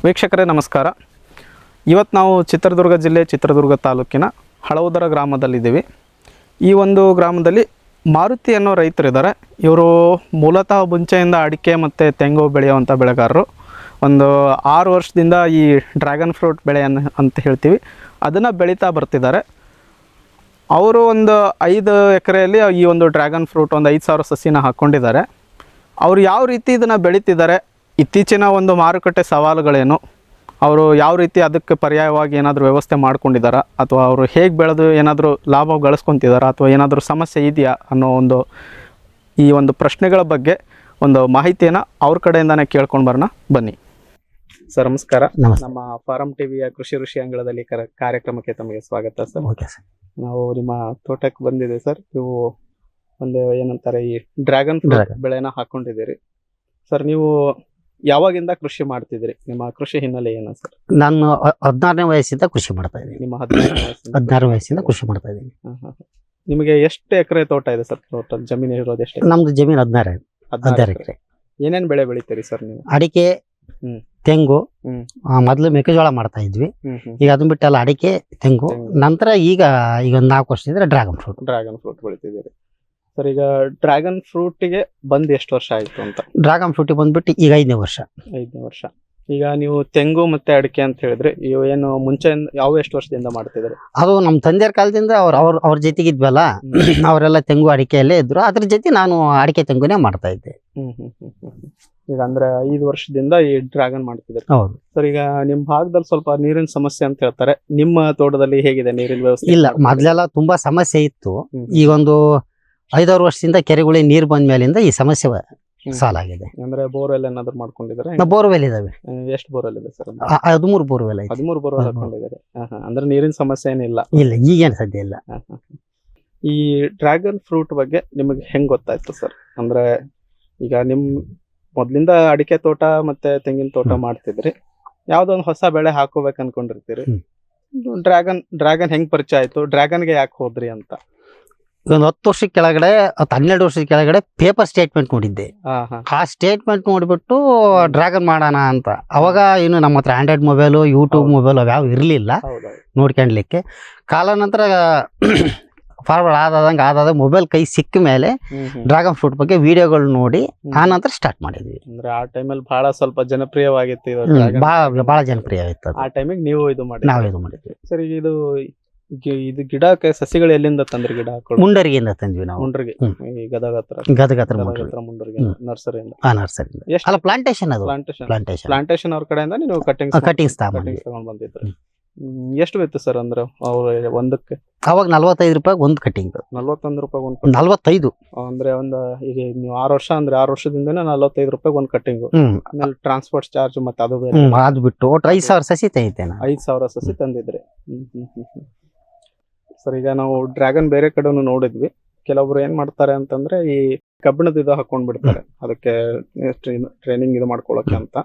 ವೀಕ್ಷಕರೇ ನಮಸ್ಕಾರ. ಇವತ್ತು ನಾವು ಚಿತ್ರದುರ್ಗ ಜಿಲ್ಲೆ ಚಿತ್ರದುರ್ಗ ತಾಲೂಕಿನ ಹಳವುದರ ಗ್ರಾಮದಲ್ಲಿದ್ದೀವಿ. ಈ ಒಂದು ಗ್ರಾಮದಲ್ಲಿ ಮಾರುತಿ ಅನ್ನೋ ರೈತರಿದ್ದಾರೆ. ಇವರು ಮೂಲತಃ ಮುಂಚೆಯಿಂದ ಅಡಿಕೆ ಮತ್ತು ತೆಂಗು ಬೆಳೆಯುವಂಥ ಬೆಳೆಗಾರರು. ಒಂದು 6 ವರ್ಷದಿಂದ ಈ ಡ್ರ್ಯಾಗನ್ ಫ್ರೂಟ್ ಬೆಳೆಯನ್ನು ಅಂತ ಹೇಳ್ತೀವಿ ಅದನ್ನು ಬೆಳೀತಾ ಬರ್ತಿದ್ದಾರೆ. ಅವರು ಒಂದು 5 ಎಕರೆಯಲ್ಲಿ ಈ ಒಂದು ಡ್ರ್ಯಾಗನ್ ಫ್ರೂಟ್ ಒಂದು 5,000 ಸಸಿನ ಹಾಕ್ಕೊಂಡಿದ್ದಾರೆ. ಅವರು ಯಾವ ರೀತಿ ಇದನ್ನು ಬೆಳೀತಿದ್ದಾರೆ, ಇತ್ತೀಚಿನ ಒಂದು ಮಾರುಕಟ್ಟೆ ಸವಾಲುಗಳೇನು, ಅವರು ಯಾವ ರೀತಿ ಅದಕ್ಕೆ ಪರ್ಯಾಯವಾಗಿ ಏನಾದರೂ ವ್ಯವಸ್ಥೆ ಮಾಡ್ಕೊಂಡಿದ್ದಾರಾ, ಅಥವಾ ಅವರು ಹೇಗೆ ಬೆಳೆದು ಏನಾದರೂ ಲಾಭ ಗಳಿಸ್ಕೊತಿದ್ದಾರಾ, ಅಥವಾ ಏನಾದರೂ ಸಮಸ್ಯೆ ಇದೆಯಾ ಅನ್ನೋ ಈ ಒಂದು ಪ್ರಶ್ನೆಗಳ ಬಗ್ಗೆ ಒಂದು ಮಾಹಿತಿಯನ್ನು ಅವ್ರ ಕಡೆಯಿಂದನೇ ಕೇಳ್ಕೊಂಡು ಬರೋಣ ಬನ್ನಿ. ಸರ್ ನಮಸ್ಕಾರ. ನಮ್ಮ ಫಾರಂ ಟಿವಿಯ ಕೃಷಿ ಋಷಿ ಅಂಗಳದಲ್ಲಿ ಕಾರ್ಯಕ್ರಮಕ್ಕೆ ತಮಗೆ ಸ್ವಾಗತ ಸರ್. Okay sir. ನಾವು ನಿಮ್ಮ ತೋಟಕ್ಕೆ ಬಂದಿದೆ ಸರ್. ನೀವು ಒಂದು ಏನಂತಾರೆ ಈ ಡ್ರ್ಯಾಗನ್ ಫ್ರೂಟ್ ಬೆಳೆನ ಹಾಕೊಂಡಿದ್ದೀರಿ ಸರ್. ನೀವು ಯಾವಾಗಿಂದ ಕೃಷಿ ಮಾಡ್ತಿದ್ರಿ? ನಿಮ್ಮ ಕೃಷಿ ಹಿನ್ನೆಲೆ ಏನು ಸರ್? ನಾನು 16ನೇ ವಯಸ್ಸಿಂದ ಕೃಷಿ ಮಾಡ್ತಾ ಇದ್ದೀನಿ. ನಿಮ್ಮ 16 ವಯಸ್ಸಿಂದ ಕೃಷಿ ಮಾಡ್ತಾ ಇದ್ದೀನಿ. ನಿಮಗೆ ಎಷ್ಟು ಎಕರೆ ತೋಟ ಇದೆ ಸರ್? ಟೋಟಲ್ ಜಮೀನು ಇರೋದು ಎಷ್ಟು? ನಮ್ದು ಜಮೀನು 16 ಎಕರೆ. ಏನೇನ್ ಬೆಳೆ ಬೆಳಿತೀರಿ ಸರ್ ನೀವು? ಅಡಿಕೆ, ತೆಂಗು. ಮೊದಲು ಮೆಕ್ಕೆಜೋಳ ಮಾಡ್ತಾ ಇದ್ವಿ. ಈಗ ಅದನ್ನ ಬಿಟ್ಟಲ್ಲ ಅಡಿಕೆ, ತೆಂಗು. ನಂತರ ಈಗ ಒಂದು 4 ವರ್ಷದಿಂದ ಡ್ರ್ಯಾಗನ್ ಫ್ರೂಟ್ ಬೆಳಿತಿದ್ದೀರಿ ಸರ್. ಈಗ ಡ್ರ್ಯಾಗನ್ ಫ್ರೂಟಿಗೆ ಬಂದು ಎಷ್ಟು ವರ್ಷ ಆಯ್ತು ಅಂತ? ಡ್ರ್ಯಾಗನ್ ಫ್ರೂಟಿಗೆ ಬಂದ್ಬಿಟ್ಟು ಈಗ 5ನೇ ವರ್ಷ. ಈಗ ನೀವು ತೆಂಗು ಮತ್ತೆ ಅಡಿಕೆ ಅಂತ ಹೇಳಿದ್ರೆ ಇವು ಏನು ಮುಂಚೆ ಎಷ್ಟು ವರ್ಷದಿಂದ ಮಾಡ್ತಿದ್ದಾರೆ? ಅದು ನಮ್ಮ ತಂದೆಯರ ಕಾಲದಿಂದ ಅವ್ರ ಜೊತೆಗೆ ಇದ್ವಲ್ಲ, ಅವರೆಲ್ಲ ತೆಂಗು ಅಡಿಕೆಯಲ್ಲೇ ಇದ್ರು. ಅದ್ರ ಜೊತೆ ನಾನು ಅಡಿಕೆ ತೆಂಗುನೇ ಮಾಡ್ತಾ ಇದ್ದೆ. ಈಗ ಅಂದ್ರೆ 5 ವರ್ಷದಿಂದ ಈ ಡ್ರ್ಯಾಗನ್ ಮಾಡ್ತಿದ್ದಾರೆ. ಹೌದು ಸರ್. ಈಗ ನಿಮ್ ಭಾಗದಲ್ಲಿ ಸ್ವಲ್ಪ ನೀರಿನ ಸಮಸ್ಯೆ ಅಂತ ಹೇಳ್ತಾರೆ. ನಿಮ್ಮ ತೋಟದಲ್ಲಿ ಹೇಗಿದೆ ನೀರಿನ ವ್ಯವಸ್ಥೆ? ಇಲ್ಲ, ಮೊದ್ಲೆಲ್ಲ ತುಂಬಾ ಸಮಸ್ಯೆ ಇತ್ತು. ಈಗ ಒಂದು 5-6 ವರ್ಷದಿಂದ ಕೆರೆಗಳಿಗೆ ನೀರು ಬಂದ ಮೇಲಿಂದ ಈ ಸಮಸ್ಯೆ ಸಾಲ್ವ್ ಆಗಿದೆ. ಅಂದ್ರೆ ಬೋರ್ವೆಲ್ ಏನಾದ್ರು ಮಾಡ್ಕೊಂಡಿದ್ದಾರೆ? ಬೋರ್ವೆಲ್ ಇದಾವೆ. ಎಷ್ಟು ಬೋರ್ವೆಲ್ ಇದೆ ಸರ್? 13 ಬೋರ್ವೆಲ್ ಐತೆ. 13 ಬೋರ್ವೆಲ್ ಹಾಕೊಂಡಿದ್ದಾರೆ. ಅಂದ್ರೆ ನೀರಿನ ಸಮಸ್ಯೆ ಏನಿಲ್ಲ? ಇಲ್ಲ, ಈಗೇನು ಸದ್ಯ ಇಲ್ಲ. ಈ ಡ್ರ್ಯಾಗನ್ ಫ್ರೂಟ್ ಬಗ್ಗೆ ನಿಮಗೆ ಹೆಂಗ್ ಗೊತ್ತಾಯ್ತು ಸರ್? ಅಂದ್ರೆ ಈಗ ನಿಮ್ ಮೊದ್ಲಿಂದ ಅಡಿಕೆ ತೋಟ ಮತ್ತೆ ತೆಂಗಿನ ತೋಟ ಮಾಡ್ತಿದ್ರಿ, ಯಾವ್ದೋ ಒಂದು ಹೊಸ ಬೆಳೆ ಹಾಕೋಬೇಕು ಅನ್ಕೊಂಡಿರ್ತೀರಿ. ಡ್ರ್ಯಾಗನ್ ಹೆಂಗ್ ಪರಿಚಯ ಆಯ್ತು? ಡ್ರ್ಯಾಗನ್ಗೆ ಯಾಕೆ ಹೋದ್ರಿ ಅಂತ? ಒಂದು 10 ವರ್ಷದ ಕೆಳಗಡೆ 12 ವರ್ಷದ ಕೆಳಗಡೆ ಪೇಪರ್ ಸ್ಟೇಟ್ಮೆಂಟ್ ನೋಡಿದ್ದೆ. ಆ ಸ್ಟೇಟ್ಮೆಂಟ್ ನೋಡ್ಬಿಟ್ಟು ಡ್ರ್ಯಾಗನ್ ಮಾಡೋಣ ಅಂತ. ಅವಾಗ ಇನ್ನು ನಮ್ಮ ಹತ್ರ ಆಂಡ್ರಾಯ್ಡ್ ಮೊಬೈಲು, ಯೂಟ್ಯೂಬ್ ಮೊಬೈಲ್ ಅವ್ಯಾವ ಇರ್ಲಿಲ್ಲ ನೋಡ್ಕೊಂಡ್ಲಿಕ್ಕೆ. ಕಾಲಾನಂತರ ಫಾರ್ವರ್ಡ್ ಆದಾದ ಮೊಬೈಲ್ ಕೈ ಸಿಕ್ಕ ಮೇಲೆ ಡ್ರ್ಯಾಗನ್ ಫ್ರೂಟ್ ಬಗ್ಗೆ ವಿಡಿಯೋಗಳು ನೋಡಿ ಆ ನಂತರ ಸ್ಟಾರ್ಟ್ ಮಾಡಿದ್ವಿ. ಅಂದ್ರೆ ಆ ಟೈಮಲ್ಲಿ ಬಹಳ ಸ್ವಲ್ಪ ಜನಪ್ರಿಯವಾಗಿತ್ತು. ಬಹಳ ಜನಪ್ರಿಯವಾಗಿತ್ತು. ಆ ಟೈಮಿಗೆ ನೀವು ನಾವು ಇದು ಮಾಡಿದ್ವಿ. ಸರಿ, ಇದು ಗಿಡಕ್ಕೆ ಸಸಿಗಳು ಎಲ್ಲಿಂದ ತಂದ್ರಿ? ಗಿಡ ಮುಂಡರಿಗೆಯಿಂದ ತಂದ್ವಿ ನಾವು. ಮುಂಡ್ರಿಗೆ ಗದಗ ಹತ್ರ ಮುಂಡರಿಗೆ ನರ್ಸರಿಯಿಂದ. ಅಲ್ಲ, ಪ್ಲಾಂಟೇಶನ್. ಅದು ಪ್ಲಾಂಟೇಶನ್ ಅವ್ರ ಕಡೆಯಿಂದ ನೀವು ಕಟಿಂಗ್ಸ್ ತಗೊಂಡ್ ಬಂದಿದ್ರಿ. ಎಷ್ಟು ಬಿತ್ತು ಸರ್? ಅಂದ್ರೆ ಅವ್ರ ಒಂದಕ್ಕೆ ಅವಾಗ 45 ರೂಪಾಯಿ ಒಂದು ಕಟಿಂಗ್. 41 ರೂಪಾಯಿ ಒಂದು 45. ಅಂದ್ರೆ ಒಂದು ಈಗ ನೀವು 6 ವರ್ಷ ಅಂದ್ರೆ 6 ವರ್ಷದಿಂದನೇ 45 ರೂಪಾಯಿ ಒಂದು ಕಟಿಂಗ್. ಆಮೇಲೆ ಟ್ರಾನ್ಸ್ಪೋರ್ಟ್ ಚಾರ್ಜ್ ಮತ್ತೆ ಅದು ಬಿಟ್ಟು ಒಟ್ಟು 5,000 ಸಸಿ ತಂದಿದ್ದೆ. 5,000 ಸಸಿ ತಂದಿದ್ರಿ. ಸರ್, ಈಗ ನಾವು ಡ್ರ್ಯಾಗನ್ ಬೇರೆ ಕಡೆನೂ ನೋಡಿದ್ವಿ. ಕೆಲವೊಬ್ರು ಏನ್ ಮಾಡ್ತಾರೆ ಅಂತಂದ್ರೆ ಈ ಕಬ್ಬಿಣದ ಇದು ಹಾಕೊಂಡ್ ಬಿಡ್ತಾರೆ ಅದಕ್ಕೆ ಟ್ರೈನಿಂಗ್ ಇದು ಮಾಡ್ಕೊಳಕ್ಕೆ ಅಂತ.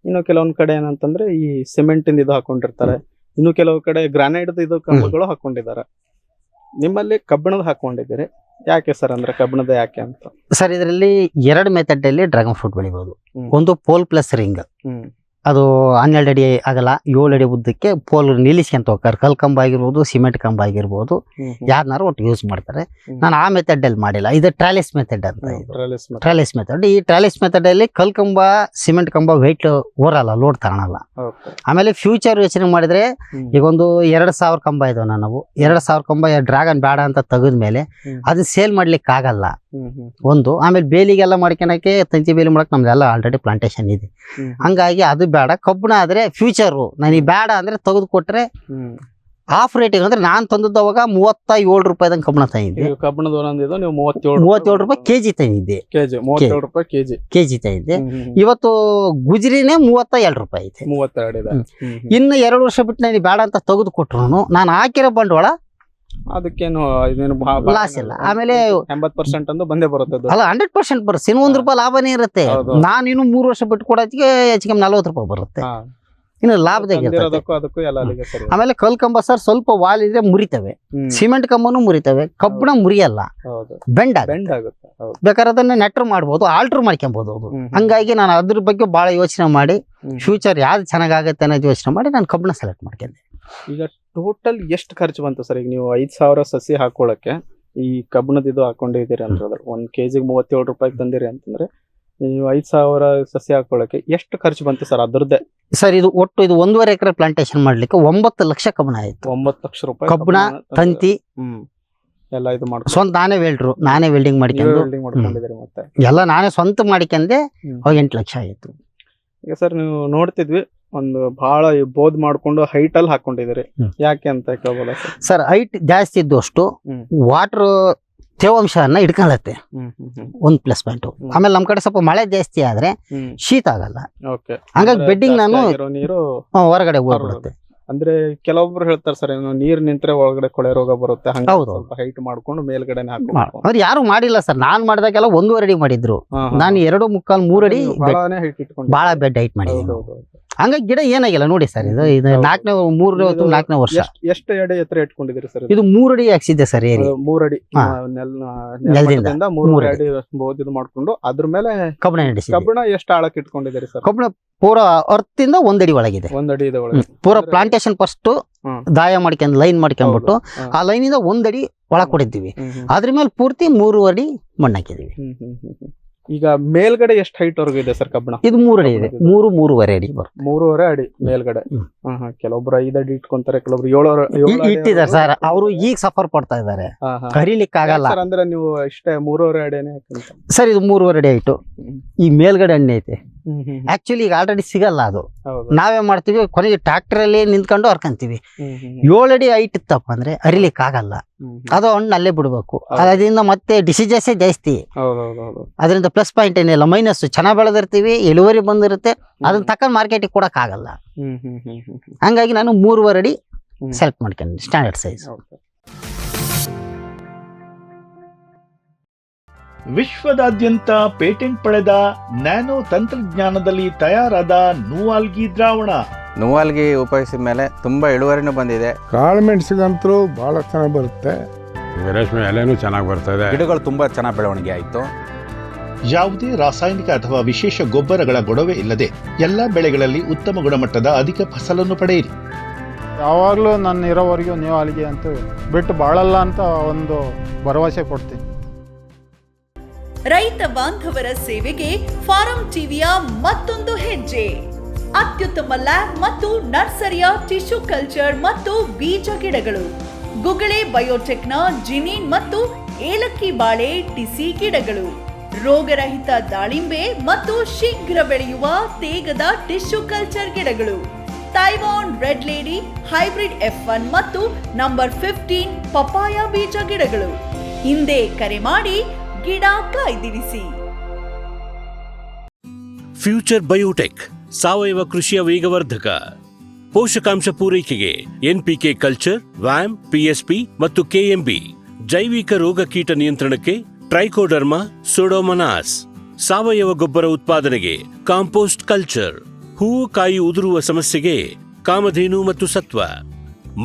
ಇನ್ನು ಕೆಲವೊಂದ್ ಕಡೆ ಏನಂತಂದ್ರೆ ಈ ಸಿಮೆಂಟ್ ಇದು ಹಾಕೊಂಡಿರ್ತಾರೆ. ಇನ್ನು ಕೆಲವು ಕಡೆ ಗ್ರಾನೈಟ್ ಇದು ಕಂಬಗಳು ಹಾಕೊಂಡಿದ್ದಾರೆ. ನಿಮ್ಮಲ್ಲಿ ಕಬ್ಬಿಣದ ಹಾಕೊಂಡಿದ್ದೀರಿ, ಯಾಕೆ ಸರ್? ಅಂದ್ರೆ ಕಬ್ಬಿಣದ ಯಾಕೆ ಅಂತ? ಸರ್, ಇದರಲ್ಲಿ 2 ಮೆಥಡ್ ಅಲ್ಲಿ ಡ್ರ್ಯಾಗನ್ ಫ್ರೂಟ್ ಬೆಳಿಬಹುದು. ಒಂದು ಪೋಲ್ ಪ್ಲಸ್ ರಿಂಗ್. ಅದು 12 ಅಡಿ ಆಗಲ್ಲ, 7 ಅಡಿ ಉದ್ದಕ್ಕೆ ಪೋಲ್ ನಿಲ್ಲಿಸ್ಕೊಂತ ಹೋಗ್ತಾರೆ. ಕಲ್ ಕಂಬ ಆಗಿರ್ಬೋದು, ಸಿಮೆಂಟ್ ಕಂಬ ಆಗಿರ್ಬೋದು, ಯಾರನ್ನಾರು ಒಟ್ಟು ಯೂಸ್ ಮಾಡ್ತಾರೆ. ನಾನು ಆ ಮೆಥಡ್ ಅಲ್ಲಿ ಮಾಡಿಲ್ಲ. ಇದು ಟ್ರಾಲಿಸ್ ಮೆಥಡ್ ಅಂತ. ಟ್ರಾಲಿಸ್ ಮೆಥಡ್. ಈ ಟ್ರಾಲಿಸ್ ಮೆಥಡ್ ಅಲ್ಲಿ ಕಲ್ ಕಂಬ, ಸಿಮೆಂಟ್ ಕಂಬ ವೆಯ್ಟ್ ಓರಲ್ಲ, ಲೋಡ್ ತಗೊಳಲ್ಲ. ಆಮೇಲೆ ಫ್ಯೂಚರ್ ಯೋಚನೆ ಮಾಡಿದ್ರೆ ಈಗ ಒಂದು 2,000 ಕಂಬ ಇದಾವ. ನಾವು 2,000 ಕಂಬ ಡ್ರ್ಯಾಗನ್ ಬೇಡ ಅಂತ ತೆಗೆದ್ಮೇಲೆ ಅದನ್ನ ಸೇಲ್ ಮಾಡ್ಲಿಕ್ಕೆ ಆಗಲ್ಲ ಒಂದು. ಆಮೇಲೆ ಬೇಲಿಗೆಲ್ಲ ಮಾಡ್ಕೊಳಕ್ಕೆ, ತಂತಿ ಬೇಲಿ ಮಾಡಕ್ ನಮ್ದೆಲ್ಲ ಆಲ್ರೆಡಿ ಪ್ಲಾಂಟೇಶನ್ ಇದೆ. ಹಂಗಾಗಿ ಅದು ಬೇಡ. ಕಬ್ಬಣ ಆದ್ರೆ ಫ್ಯೂಚರ್ ನನಗೆ ಬೇಡ ಅಂದ್ರೆ ತೆಗೆದು ಕೊಟ್ರೆ ಆಫ್ ರೇಟಿಗೆ. ಅಂದ್ರೆ ನಾನ್ ತಂದದ್ದು ಅವಾಗ 37 ರೂಪಾಯಿದಂಗ ಕಬ್ಬಣ ತಂದಿದ್ದೆ. ಕಬ್ಬಣದ ನೀವು 37 ರೂಪಾಯಿ ಕೆಜಿ ತಂದಿದ್ದೆ. ಕೆಜಿ ತಂದಿದ್ದೆ. ಇವತ್ತು ಗುಜರಿನೇ 32 ರೂಪಾಯಿ ಐತೆ. 32. ಇನ್ನು 2 ವರ್ಷ ಬಿಟ್ಟು ನನಗೆ ಬೇಡ ಅಂತ ತೆಗೆದು ಕೊಟ್ರು ನಾನು ಹಾಕಿರೋ ಬಂಡವಾಳ ಅದಕ್ಕೇನು ಲಾಸ್ ಇಲ್ಲ. ಆಮೇಲೆ 80% ಅಂತ ಬಂದೇ ಬರುತ್ತೆ. ಅಲ್ಲ, 100% ಬರುತ್ತೆ. ಇನ್ನು 1 ರೂಪಾಯಿ ಲಾಭನೇ ಇರುತ್ತೆ. ನಾನು ಇನ್ನು 3 ವರ್ಷ ಬಿಟ್ಟು ಕೊಡೋದಕ್ಕೆ ಹೆಚ್ಚಿಗೆ 40 ರೂಪಾಯಿ ಬರುತ್ತೆ. ಇನ್ನು ಲಾಭದಾಗ ಇರ್ತದೆ. ಅದಕ್ಕೂ ಎಲ್ಲ ಅಲ್ಲಿಗೆ ಸರಿ. ಆಮೇಲೆ ಕಲ್ ಕಂಬ ಸರ್ ಸ್ವಲ್ಪ ವಾಲ್ ಇದ್ರೆ ಮುರಿತವೆ, ಸಿಮೆಂಟ್ ಕಂಬನು ಮುರಿತವೆ, ಕಬ್ಬಣ ಮುರಿಯಲ್ಲ, ಹೌದು ಬೆಂಡ್ ಬೆಂಡ್ ಆಗುತ್ತೆ. ಹೌದು. ಬೇಕಾದ್ರೆ ಅದನ್ನ ನೆಟ್ರ್ ಮಾಡ್ಬೋದು, ಆಲ್ಟರ್ ಮಾಡ್ಕೊಬಹುದು ಅದು. ಹಂಗಾಗಿ ನಾನು ಅದ್ರ ಬಗ್ಗೆ ಬಹಳ ಯೋಚನೆ ಮಾಡಿ ಫ್ಯೂಚರ್ ಯಾವ್ದು ಚೆನ್ನಾಗಾಗತ್ತೆ ಅನ್ನೋದು ಯೋಚನೆ ಮಾಡಿ ನಾನು ಕಬ್ಬಣ ಸೆಲೆಕ್ಟ್ ಮಾಡ್ಕೊಂಡೆ. ಈಗ ಟೋಟಲ್ ಎಷ್ಟು ಖರ್ಚು ಬಂತು ಸರ್? ಈಗ ನೀವು 5,000 ಸಸಿ ಹಾಕೊಳಕ್ಕೆ ಈ ಕಬ್ಬಣದ ಇದು ಹಾಕೊಂಡಿದ್ದೀರಿ ಅಂತಂದ್ರೆ 1 kg 37 ರೂಪಾಯಿಗೆ ತಂದಿರಿ ಅಂತಂದ್ರೆ ನೀವು 5,000 ಸಸಿ ಹಾಕೊಳಕ್ಕೆ ಎಷ್ಟು ಖರ್ಚು ಬಂತು ಸರ್ ಅದ್ರದ್ದೇ? ಸರ್ ಇದು ಒಟ್ಟು ಇದು 1.5 ಎಕರೆ ಪ್ಲಾಂಟೇಶನ್ ಮಾಡ್ಲಿಕ್ಕೆ 9 ಲಕ್ಷ ಕಬ್ಬಣ ಆಯ್ತು. 9 ಲಕ್ಷ ರೂಪಾಯಿ ಕಬ್ಬಣ, ತಂತಿ ಎಲ್ಲ ಇದು ಮಾಡ್ಕೊಂಡು ಸ್ವಂತ ನಾನೇ ವೆಲ್ಡಿಂಗ್ ಮಾಡ್ಕೊಂಡಿದ್ದೀರಿ. ಮತ್ತೆ ಎಲ್ಲ ನಾನೇ ಸ್ವಂತ ಮಾಡಿಕೊಂಡೆ. 8 ಲಕ್ಷ ಆಯ್ತು. ಈಗ ಸರ್ ನೀವು ನೋಡ್ತಿದ್ವಿ ಒಂದು ಬಹಳ ಬೋದ್ ಮಾಡ್ಕೊಂಡು ಹೈಟ್ ಅಲ್ಲಿ ಹಾಕೊಂಡಿದ್ದೀರಿ, ಯಾಕೆ ಅಂತ ಕೇಳ್ಬೋದಾ ಸರ್? ಸರ್ ಹೈಟ್ ಜಾಸ್ತಿ ಇದ್ದಷ್ಟು ವಾಟರ್ ತೇವಾಂಶನ ಇಟ್ಕೊಳ್ಳತ್ತೆ, 1 ಪ್ಲಸ್ ಪಾಯಿಂಟ್. ಆಮೇಲೆ ನಮ್ ಕಡೆ ಸ್ವಲ್ಪ ಮಳೆ ಜಾಸ್ತಿ ಆದ್ರೆ ಶೀತ ಆಗಲ್ಲ, ಹಂಗಾಗಿ ಬೆಡ್ಡಿಂಗ್ ನಾನು ನೀರು ಹೊರಗಡೆ ಹೋಗ್ಬಿಡುತ್ತೆ. ಅಂದ್ರೆ ಕೆಲವೊಬ್ರು ಹೇಳ್ತಾರೆ ಸರ್ ನೀರ್ ನಿಂತ್ರೆ ಒಳಗಡೆ ಕೊಳೆ ರೋಗ ಬರುತ್ತೆ, ಹೌದು. ಸ್ವಲ್ಪ ಹೈಟ್ ಮಾಡ್ಕೊಂಡು ಮೇಲ್ಗಡೆನೆ ಅಂದ್ರೆ ಯಾರು ಮಾಡಿಲ್ಲ ಸರ್, ನಾನ್ ಮಾಡಿದಾಗೆಲ್ಲ 1.5 ಅಡಿ ಮಾಡಿದ್ರು, ನಾನು 2.75 3 ಅಡಿ ಹೈಟ್ ಇಟ್ಕೊಂಡು ಬಹಳ ಬೆಡ್ ಹೈಟ್ ಮಾಡಿದ್ರು. ಹಂಗಾಗಿ ಗಿಡ ಏನಾಗಿಲ್ಲ ನೋಡಿ ಸರ್. ಇದು 4ನೇ ವರ್ಷ. ಎಷ್ಟು ಅಡಿ ಎತ್ತರ ಇಟ್ಕೊಂಡಿದ್ದೀರಿ ಸರ್? ಇದು 3 ಅಡಿ ಹಾಕ್ಸಿದ್ದೆ ಸರ್. 3 ಅಡಿ ನೆಲದಿಂದ 3 ಅಡಿ ಬೋದ್ ಮಾಡ್ಕೊಂಡು ಅದ್ರ ಮೇಲೆ ಕಬ್ಬಣ ಎಷ್ಟು ಆಳಕ್ಕೆ ಇಟ್ಕೊಂಡಿದ್ದೀರಿ ಸರ್? ಕಬ್ಬಣ ಪೂರ ಅರ್ತಿಂದ 1 ಅಡಿ ಒಳಗಿದೆ. 1 ಅಡಿ ಇದೆ ಒಳಗೆ. ಪೂರ ಪ್ಲಾಂಟೇಶನ್ ಫಸ್ಟ್ ದಾಯ ಮಾಡ್ಕೊಂಡು ಲೈನ್ ಮಾಡ್ಕೊಂಡ್ಬಿಟ್ಟು ಆ ಲೈನ್ ಇಂದ 1 ಅಡಿ ಒಳಗ್ ಕೊಡಿದ್ದೀವಿ. ಅದ್ರ ಮೇಲೆ ಪೂರ್ತಿ 3 ಅಡಿ ಮಣ್ಣು ಹಾಕಿದೀವಿ. ಈಗ ಮೇಲ್ಗಡೆ ಎಷ್ಟು ಹೈಟ್ ವರ್ಗು ಇದೆ ಸರ್ ಕಬ್ಬಣ? ಇದು 3 ಅಡಿ ಇದೆ. 3.5 ಅಡಿ ಬರುತ್ತೆ. 3.5 ಅಡಿ ಮೇಲ್ಗಡೆ. ಕೆಲವೊಬ್ರು 5 ಅಡಿ ಇಟ್ಕೊಂತಾರೆ, ಕೆಲವೊಬ್ರು 7 ಇಟ್ಟಿದ್ದಾರೆ ಸರ್. ಅವರು ಈಗ ಸಫರ್ ಪಡ್ತಾ ಇದಾರೆ, ಕರೀಲಿಕ್ಕೆ ಆಗಲ್ಲ. ಅಂದ್ರೆ ನೀವು ಇಷ್ಟೇ 3.5 ಅಡಿನೇ ಸರ್? ಇದು 3.5 ಅಡಿ ಆಯ್ತು. ಈ ಮೇಲ್ಗಡೆ ಎಣ್ಣೆ ಐತೆ. ಆಕ್ಚುಲಿ ಈಗ ಆಲ್ರೆಡಿ ಸಿಗಲ್ಲ ಅದು. ನಾವೇ ಮಾಡ್ತೀವಿ, ಕೊನೆಗೆ ಟ್ರಾಕ್ಟರ್ ಅಲ್ಲಿ ನಿಂತ್ಕೊಂಡು ಹರ್ಕಂತೀವಿ. 7 ಅಡಿ ಹೈಟ್ ಇತ್ತಪ್ಪ ಅಂದ್ರೆ ಅರಿಲಿಕ್ಕೆ ಆಗಲ್ಲ, ಅದು ಹಣ್ಣು ಅಲ್ಲೇ ಬಿಡ್ಬೇಕು. ಅದರಿಂದ ಮತ್ತೆ ಡಿಸೀಸಸ್ ಜಾಸ್ತಿ. ಅದರಿಂದ ಪ್ಲಸ್ ಪಾಯಿಂಟ್ ಏನಿಲ್ಲ, ಮೈನಸ್. ಚೆನ್ನಾಗಿ ಬೆಳೆದಿರ್ತೀವಿ, ಇಳುವರಿ ಬಂದಿರುತ್ತೆ, ಅದನ್ನ ತಕೊಂಡ್ ಮಾರ್ಕೆಟಿಗೆ ಕೊಡಕ್ ಆಗಲ್ಲ. ಹಂಗಾಗಿ ನಾನು 3.5 ಅಡಿ ಸೆಲೆಕ್ಟ್ ಮಾಡ್ಕೊಂಡೆ, ಸ್ಟ್ಯಾಂಡರ್ಡ್ ಸೈಜ್. ವಿಶ್ವದಾದ್ಯಂತ ಪೇಟೆಂಟ್ ಪಡೆದ ನ್ಯಾನೋ ತಂತ್ರಜ್ಞಾನದಲ್ಲಿ ತಯಾರಾದ ನೂವಾಲ್ಗಿ ದ್ರಾವಣ. ನೂವಾಲ್ಗಿ ಉಪಯೋಗಿಸಿದ ಮೇಲೆ ತುಂಬಾ ಇಳುವರಿನೂ ಬಂದಿದೆ. ಕಾಳು ಮೆಣಸಿಗಂತೂ ಬಹಳ ಚೆನ್ನಾಗಿ ಬರುತ್ತೆ, ರೇಷ್ಮೆ ಎಲೆನೂ ಚೆನ್ನಾಗಿ ಬರ್ತದೆ, ಗಿಡಗಳು ತುಂಬಾ ಚೆನ್ನಾಗಿ ಬೆಳವಣಿಗೆ ಆಯಿತು. ಯಾವುದೇ ರಾಸಾಯನಿಕ ಅಥವಾ ವಿಶೇಷ ಗೊಬ್ಬರಗಳ ಗೊಡವೆ ಇಲ್ಲದೆ ಎಲ್ಲ ಬೆಳೆಗಳಲ್ಲಿ ಉತ್ತಮ ಗುಣಮಟ್ಟದ ಅಧಿಕ ಫಸಲನ್ನು ಪಡೆಯಿರಿ. ಯಾವಾಗಲೂ ನನ್ನ ಇರೋವರೆಗೂ ನೀವು ಅಲ್ಲಿಗೆ ಅಂತ ಬಿಟ್ಟು ಬಾಳಲ್ಲ ಅಂತ ಒಂದು ಭರವಸೆ ಕೊಡ್ತೀನಿ. ರೈತ ಬಾಂಧವರ ಸೇವೆಗೆ ಫಾರಂ ಟಿವಿಯ ಮತ್ತೊಂದು ಹೆಜ್ಜೆ. ಅತ್ಯುತ್ತಮ ಲ್ಯಾಬ್ ಮತ್ತು ನರ್ಸರಿಯ ಟಿಶ್ಯೂ ಕಲ್ಚರ್ ಮತ್ತು ಬೀಜ ಗಿಡಗಳು, ಗುಗಳೆ ಬಯೋಟೆಕ್ನ ಜಿನಿನ್ ಮತ್ತು ಏಲಕ್ಕಿ ಬಾಳೆ ಟಿಸಿ ಗಿಡಗಳು, ರೋಗರಹಿತ ದಾಳಿಂಬೆ ಮತ್ತು ಶೀಘ್ರ ಬೆಳೆಯುವ ತೇಗದ ಟಿಶ್ಯೂ ಕಲ್ಚರ್ ಗಿಡಗಳು, Taiwan red lady hybrid F1 ಮತ್ತು ನಂಬರ್ 15 ಪಪಾಯ ಬೀಜ ಗಿಡಗಳು. ಹಿಂದೆ ಕರೆ ಮಾಡಿ ಗಿಡ ಕಾಯ್ದಿರಿಸಿ. ಫ್ಯೂಚರ್ ಬಯೋಟೆಕ್ ಸಾವಯವ ಕೃಷಿಯ ವೇಗವರ್ಧಕ. ಪೋಷಕಾಂಶ ಪೂರೈಕೆಗೆ NPK ಕಲ್ಚರ್, ವ್ಯಾಮ್, PSP ಮತ್ತು KMB. ಜೈವಿಕ ರೋಗ ಕೀಟ ನಿಯಂತ್ರಣಕ್ಕೆ ಟ್ರೈಕೋಡರ್ಮಾ, ಸೂಡೋಮನಾಸ್. ಸಾವಯವ ಗೊಬ್ಬರ ಉತ್ಪಾದನೆಗೆ ಕಾಂಪೋಸ್ಟ್ ಕಲ್ಚರ್. ಹೂವು ಕಾಯಿ ಉದುರುವ ಸಮಸ್ಯೆಗೆ ಕಾಮಧೇನು ಮತ್ತು ಸತ್ವ.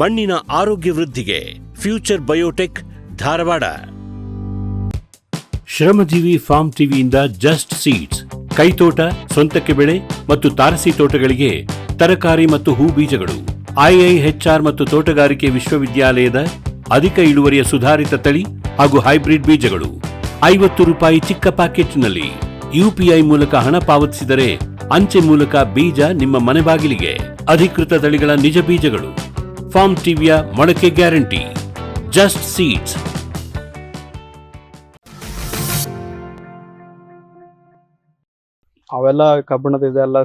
ಮಣ್ಣಿನ ಆರೋಗ್ಯ ವೃದ್ಧಿಗೆ ಫ್ಯೂಚರ್ ಬಯೋಟೆಕ್, ಧಾರವಾಡ. ಶ್ರಮಜೀವಿ ಫಾರ್ಮ್ ಟಿವಿಯಿಂದ ಜಸ್ಟ್ ಸೀಡ್ಸ್, ಕೈತೋಟ, ಸ್ವಂತಕ್ಕೆ ಬೆಳೆ ಮತ್ತು ತಾರಸಿ ತೋಟಗಳಿಗೆ ತರಕಾರಿ ಮತ್ತು ಹೂ ಬೀಜಗಳು. IIHR ಮತ್ತು ತೋಟಗಾರಿಕೆ ವಿಶ್ವವಿದ್ಯಾಲಯದ ಅಧಿಕ ಇಳುವರಿಯ ಸುಧಾರಿತ ತಳಿ ಹಾಗೂ ಹೈಬ್ರಿಡ್ ಬೀಜಗಳು. 50 ರೂಪಾಯಿ ಚಿಕ್ಕ ಪ್ಯಾಕೆಟ್ನಲ್ಲಿ. UPI ಮೂಲಕ ಹಣ ಪಾವತಿಸಿದರೆ ಅಂಚೆ ಮೂಲಕ ಬೀಜ ನಿಮ್ಮ ಮನೆ ಬಾಗಿಲಿಗೆ. ಅಧಿಕೃತ ತಳಿಗಳ ನಿಜ ಬೀಜಗಳು. ಫಾರ್ಮ್ ಟಿವಿಯ ಮೊಳಕೆ ಗ್ಯಾರಂಟಿ. Just seeds. ಅವೆಲ್ಲ ಕಬ್ಬಣದ ಇದೆಲ್ಲ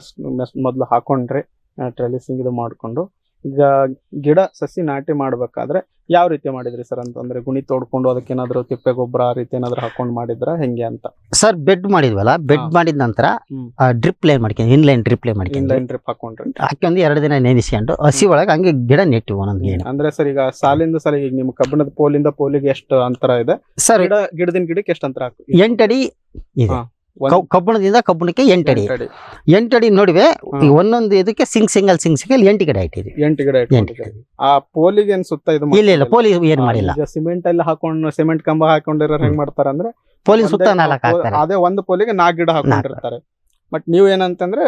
ಮೊದಲು ಹಾಕೊಂಡ್ರೆ ಟ್ರೆಲಿಸಿಂಗ್ ಇದು ಮಾಡ್ಕೊಂಡು, ಈಗ ಗಿಡ ಸಸಿ ನಾಟಿ ಮಾಡ್ಬೇಕಾದ್ರೆ ಯಾವ ರೀತಿ ಮಾಡಿದ್ರಿ ಸರ್? ಅಂತಂದ್ರೆ ಗುಣಿ ತೋಡ್ಕೊಂಡು ಅದಕ್ಕೇನಾದ್ರು ತಿಪ್ಪೆ ಗೊಬ್ಬರ ಆ ರೀತಿ ಏನಾದ್ರು ಹಾಕೊಂಡ್ ಮಾಡಿದ್ರ ಹೆಂಗೆ ಅಂತ? ಸರ್ ಬೆಡ್ ಮಾಡಿದ್ವಲ್ಲ, ಬೆಡ್ ಮಾಡಿದ ನಂತರ ಡ್ರಿಪ್ ಲೈನ್ ಮಾಡ್ಕೊಂಡು, ಇನ್ಲೈನ್ ಡ್ರಿಪ್ ಲೈನ್ ಮಾಡ್ಕೊಂಡು, ಇನ್ಲೈನ್ ಡ್ರಿಪ್ ಹಾಕೊಂಡ್ರಿ. ಹಾಕೊಂಡು 2 ದಿನ ನೆನೆಸ್ಕೊಂಡು ಹಸಿ ಒಳಗೆ ಹಂಗೆ ಗಿಡ ನೆಟ್ಟಿವಿ ಒಂದೊಂದು. ಅಂದ್ರೆ ಸರ್ ಈಗ ಸಾಲಿಂದ ಸಾಲಿಗೆ ಈಗ ನಿಮ್ ಕಬ್ಬಣದ ಪೋಲಿಂದ ಪೋಲಿಗೆ ಎಷ್ಟು ಅಂತರ ಇದೆ ಸರ್? ಗಿಡದಿಂದ ಗಿಡಕ್ಕೆ ಎಷ್ಟು ಅಂತರ ಹಾಕಿ? 8 ಅಡಿ ಇದೆ. ಕಬ್ಬಣದಿಂದ ಕಬ್ಬಣಕ್ಕೆ 8 ಅಡಿ 8 ಅಡಿ 8 ಅಡಿ ನೋಡಿವೆ. ಹಾ. ಈಗ ಒಂದೊಂದು ಇದಕ್ಕೆ ಸಿಂಗಲ್ 8 ಗಿಡ ಇಟ್ಟಿದ್ವಿ. 8 ಗಿಡ ಇಟ್ಕೊಂಡಿದ್ದೀರಿ. ಆ ಪೋಲಿಗೆ ಏನ್ ಸುತ್ತ ಇದು ಇಲ್ಲ ಪೋಲಿ ಏನ್ ಮಾಡಿಲ್ಲ. ಈಗ ಸಿಮೆಂಟ್ ಎಲ್ಲ ಹಾಕೊಂಡು ಸಿಮೆಂಟ್ ಕಂಬ ಹಾಕೊಂಡಿರೋ ಹೆಂಗ್ ಮಾಡ್ತಾರ ಅಂದ್ರೆ ಪೋಲಿ ಸುತ್ತ 4 ಹಾಕ್ತಾರೆ. ಅದೇ ಒಂದು ಪೋಲಿಗೆ 4 ಗಿಡ ಹಾಕೊಂಡಿರ್ತಾರೆ. ಬಟ್ ನೀವ್ ಏನಂತಂದ್ರೆ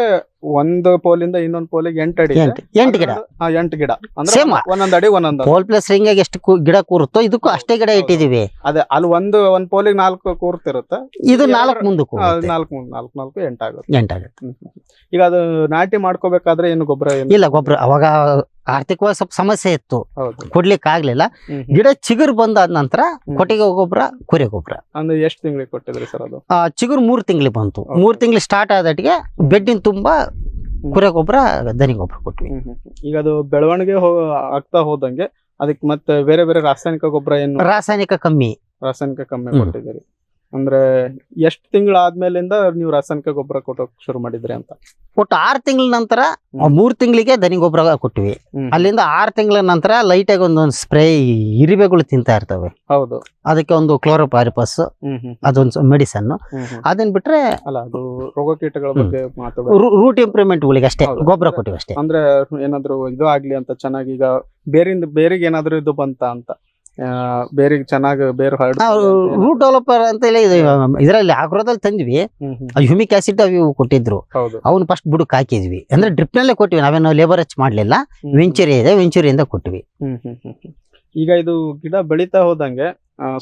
ಒಂದು ಪೋಲಿಂದ ಇನ್ನೊಂದು ಪೋಲಿಗೆ 8 ಅಡಿ 8 ಗಿಡ 8 ಗಿಡ ಅಂದ್ರೆ Same. ಒಂದೊಂದ್ ಅಡಿ ಒಂದೊಂದು. ಪೋಲ್ ಪ್ಲಸ್ ರಿಂಗ್ ಎಷ್ಟು ಗಿಡ ಕೂರುತ್ತೋ ಇದಕ್ಕೂ ಅಷ್ಟೇ ಗಿಡ ಇಟ್ಟಿದೀವಿ. ಅದೇ ಅಲ್ಲಿ ಒಂದ್ ಪೋಲಿಗೆ 4 ಕೂರ್ತಿರುತ್ತೆ. ಇದು 4 ಮುಂದಕ್ಕೂ 4 8 ಆಗುತ್ತೆ. 8 ಆಗುತ್ತೆ. ಈಗ ಅದು ನಾಟಿ ಮಾಡ್ಕೋಬೇಕಾದ್ರೆ ಏನು ಗೊಬ್ಬರ ಇಲ್ಲ ಗೊಬ್ಬರ ಅವಾಗ ಆರ್ಥಿಕವಾಗಿ ಸ್ವಲ್ಪ ಸಮಸ್ಯೆ ಇತ್ತು, ಹೌದು. ಕೊಡ್ಲಿಕ್ಕೆ ಆಗ್ಲಿಲ್ಲ. ಗಿಡ ಚಿಗುರು ಬಂದಾದ ನಂತರ ಕೊಟ್ಟಿಗೆ ಗೊಬ್ಬರ, ಕುರಿ ಗೊಬ್ಬರ. ಅಂದ್ರೆ ಎಷ್ಟು ತಿಂಗಳಿಗೆ ಕೊಟ್ಟಿದ್ರಿ ಸರ್ ಅದು? ಚಿಗುರು 3 ತಿಂಗಳಿಗೆ ಬಂತು. 3 ತಿಂಗಳು ಸ್ಟಾರ್ಟ್ ಆದಟ್ಟಿಗೆ ಬೆಡ್ಡಿನ ತುಂಬಾ ಕುರಿ ಗೊಬ್ಬರ, ದನಿ ಗೊಬ್ಬರ ಕೊಟ್ವಿ. ಈಗ ಅದು ಬೆಳವಣಿಗೆ ಆಗ್ತಾ ಹೋದಂಗೆ ಅದಕ್ಕೆ ಮತ್ತೆ ಬೇರೆ ಬೇರೆ ರಾಸಾಯನಿಕ ಗೊಬ್ಬರ ಏನು? ರಾಸಾಯನಿಕ ಕಮ್ಮಿ ಕೊಟ್ಟಿದ್ದೀರಿ. ಅಂದ್ರೆ ಎಷ್ಟು ತಿಂಗಳಾದ್ಮೇಲಿಂದ ನೀವು ರಾಸಾಯನಿಕ ಗೊಬ್ಬರ ಕೊಟ್ಟೋಕ್ ಶುರು ಮಾಡಿದ್ರಿ ಅಂತ? ಒಟ್ಟು 6 ತಿಂಗಳ ನಂತರ 3 ತಿಂಗಳಿಗೆ ದನಿ ಗೊಬ್ಬರ ಕೊಟ್ಟಿವಿ. ಅಲ್ಲಿಂದ 6 ತಿಂಗಳ ನಂತರ ಲೈಟ್ ಆಗಿ ಒಂದೊಂದು ಸ್ಪ್ರೇ ಇರಿವೆಗಳು ತಿಂತಾ ಇರ್ತವೆ. ಹೌದು. ಅದಕ್ಕೆ ಒಂದು ಕ್ಲೋರೋಪಾರಿಪಸ್ ಅದೊಂದು ಮೆಡಿಸನ್. ಅದನ್ನ ಬಿಟ್ರೆ ಅಲ್ಲ, ಅದು ರೋಗ ಕೀಟಗಳ ಬಗ್ಗೆ ಮಾತಾಡೋದು. ರೂಟ್ ಇಂಪ್ರೂವ್ಮೆಂಟ್ ಗಳಿಗೆ ಅಷ್ಟೇ ಹೌದು. ಗೊಬ್ಬರ ಕೊಟ್ಟಿವಿ ಅಷ್ಟೇ. ಅಂದ್ರೆ ಏನಾದ್ರು ಇದು ಆಗ್ಲಿ ಅಂತ ಚೆನ್ನಾಗಿ, ಈಗ ಬೇರಿಗೆ ಏನಾದ್ರು ಇದು ಬಂತ ಅಂತ, ಬೇರಿಗೆ ಚೆನ್ನಾಗಿ ಬೇರು ರೂಟ್ ಡೆವಲಪರ್ ಅಂತ ಹೇಳಿ ಇದರಲ್ಲಿ ಆಗ್ರೋದಲ್ಲಿ ತಂದ್ವಿ. ಹ್ಯೂಮಿಕ್ ಆಸಿಡ್ ಅವು ಕೊಟ್ಟಿದ್ರು. ಹೌದು. ಅವ್ನು ಫಸ್ಟ್ ಬುಡಕ್ ಹಾಕಿದ್ವಿ. ಅಂದ್ರೆ ಡ್ರಿಪ್ ನಲ್ಲೇ ಕೊಟ್ಟಿವಿ, ನಾವೇನು ಲೇಬರ್ ಹಚ್ ಮಾಡ್ಲಿಲ್ಲ. ವೆಂಚುರಿ ಇದೆ, ವೆಂಚುರಿಯಿಂದ ಕೊಟ್ಟಿವಿ. ಈಗ ಇದು ಗಿಡ ಬೆಳಿತಾ ಹೋದಂಗೆ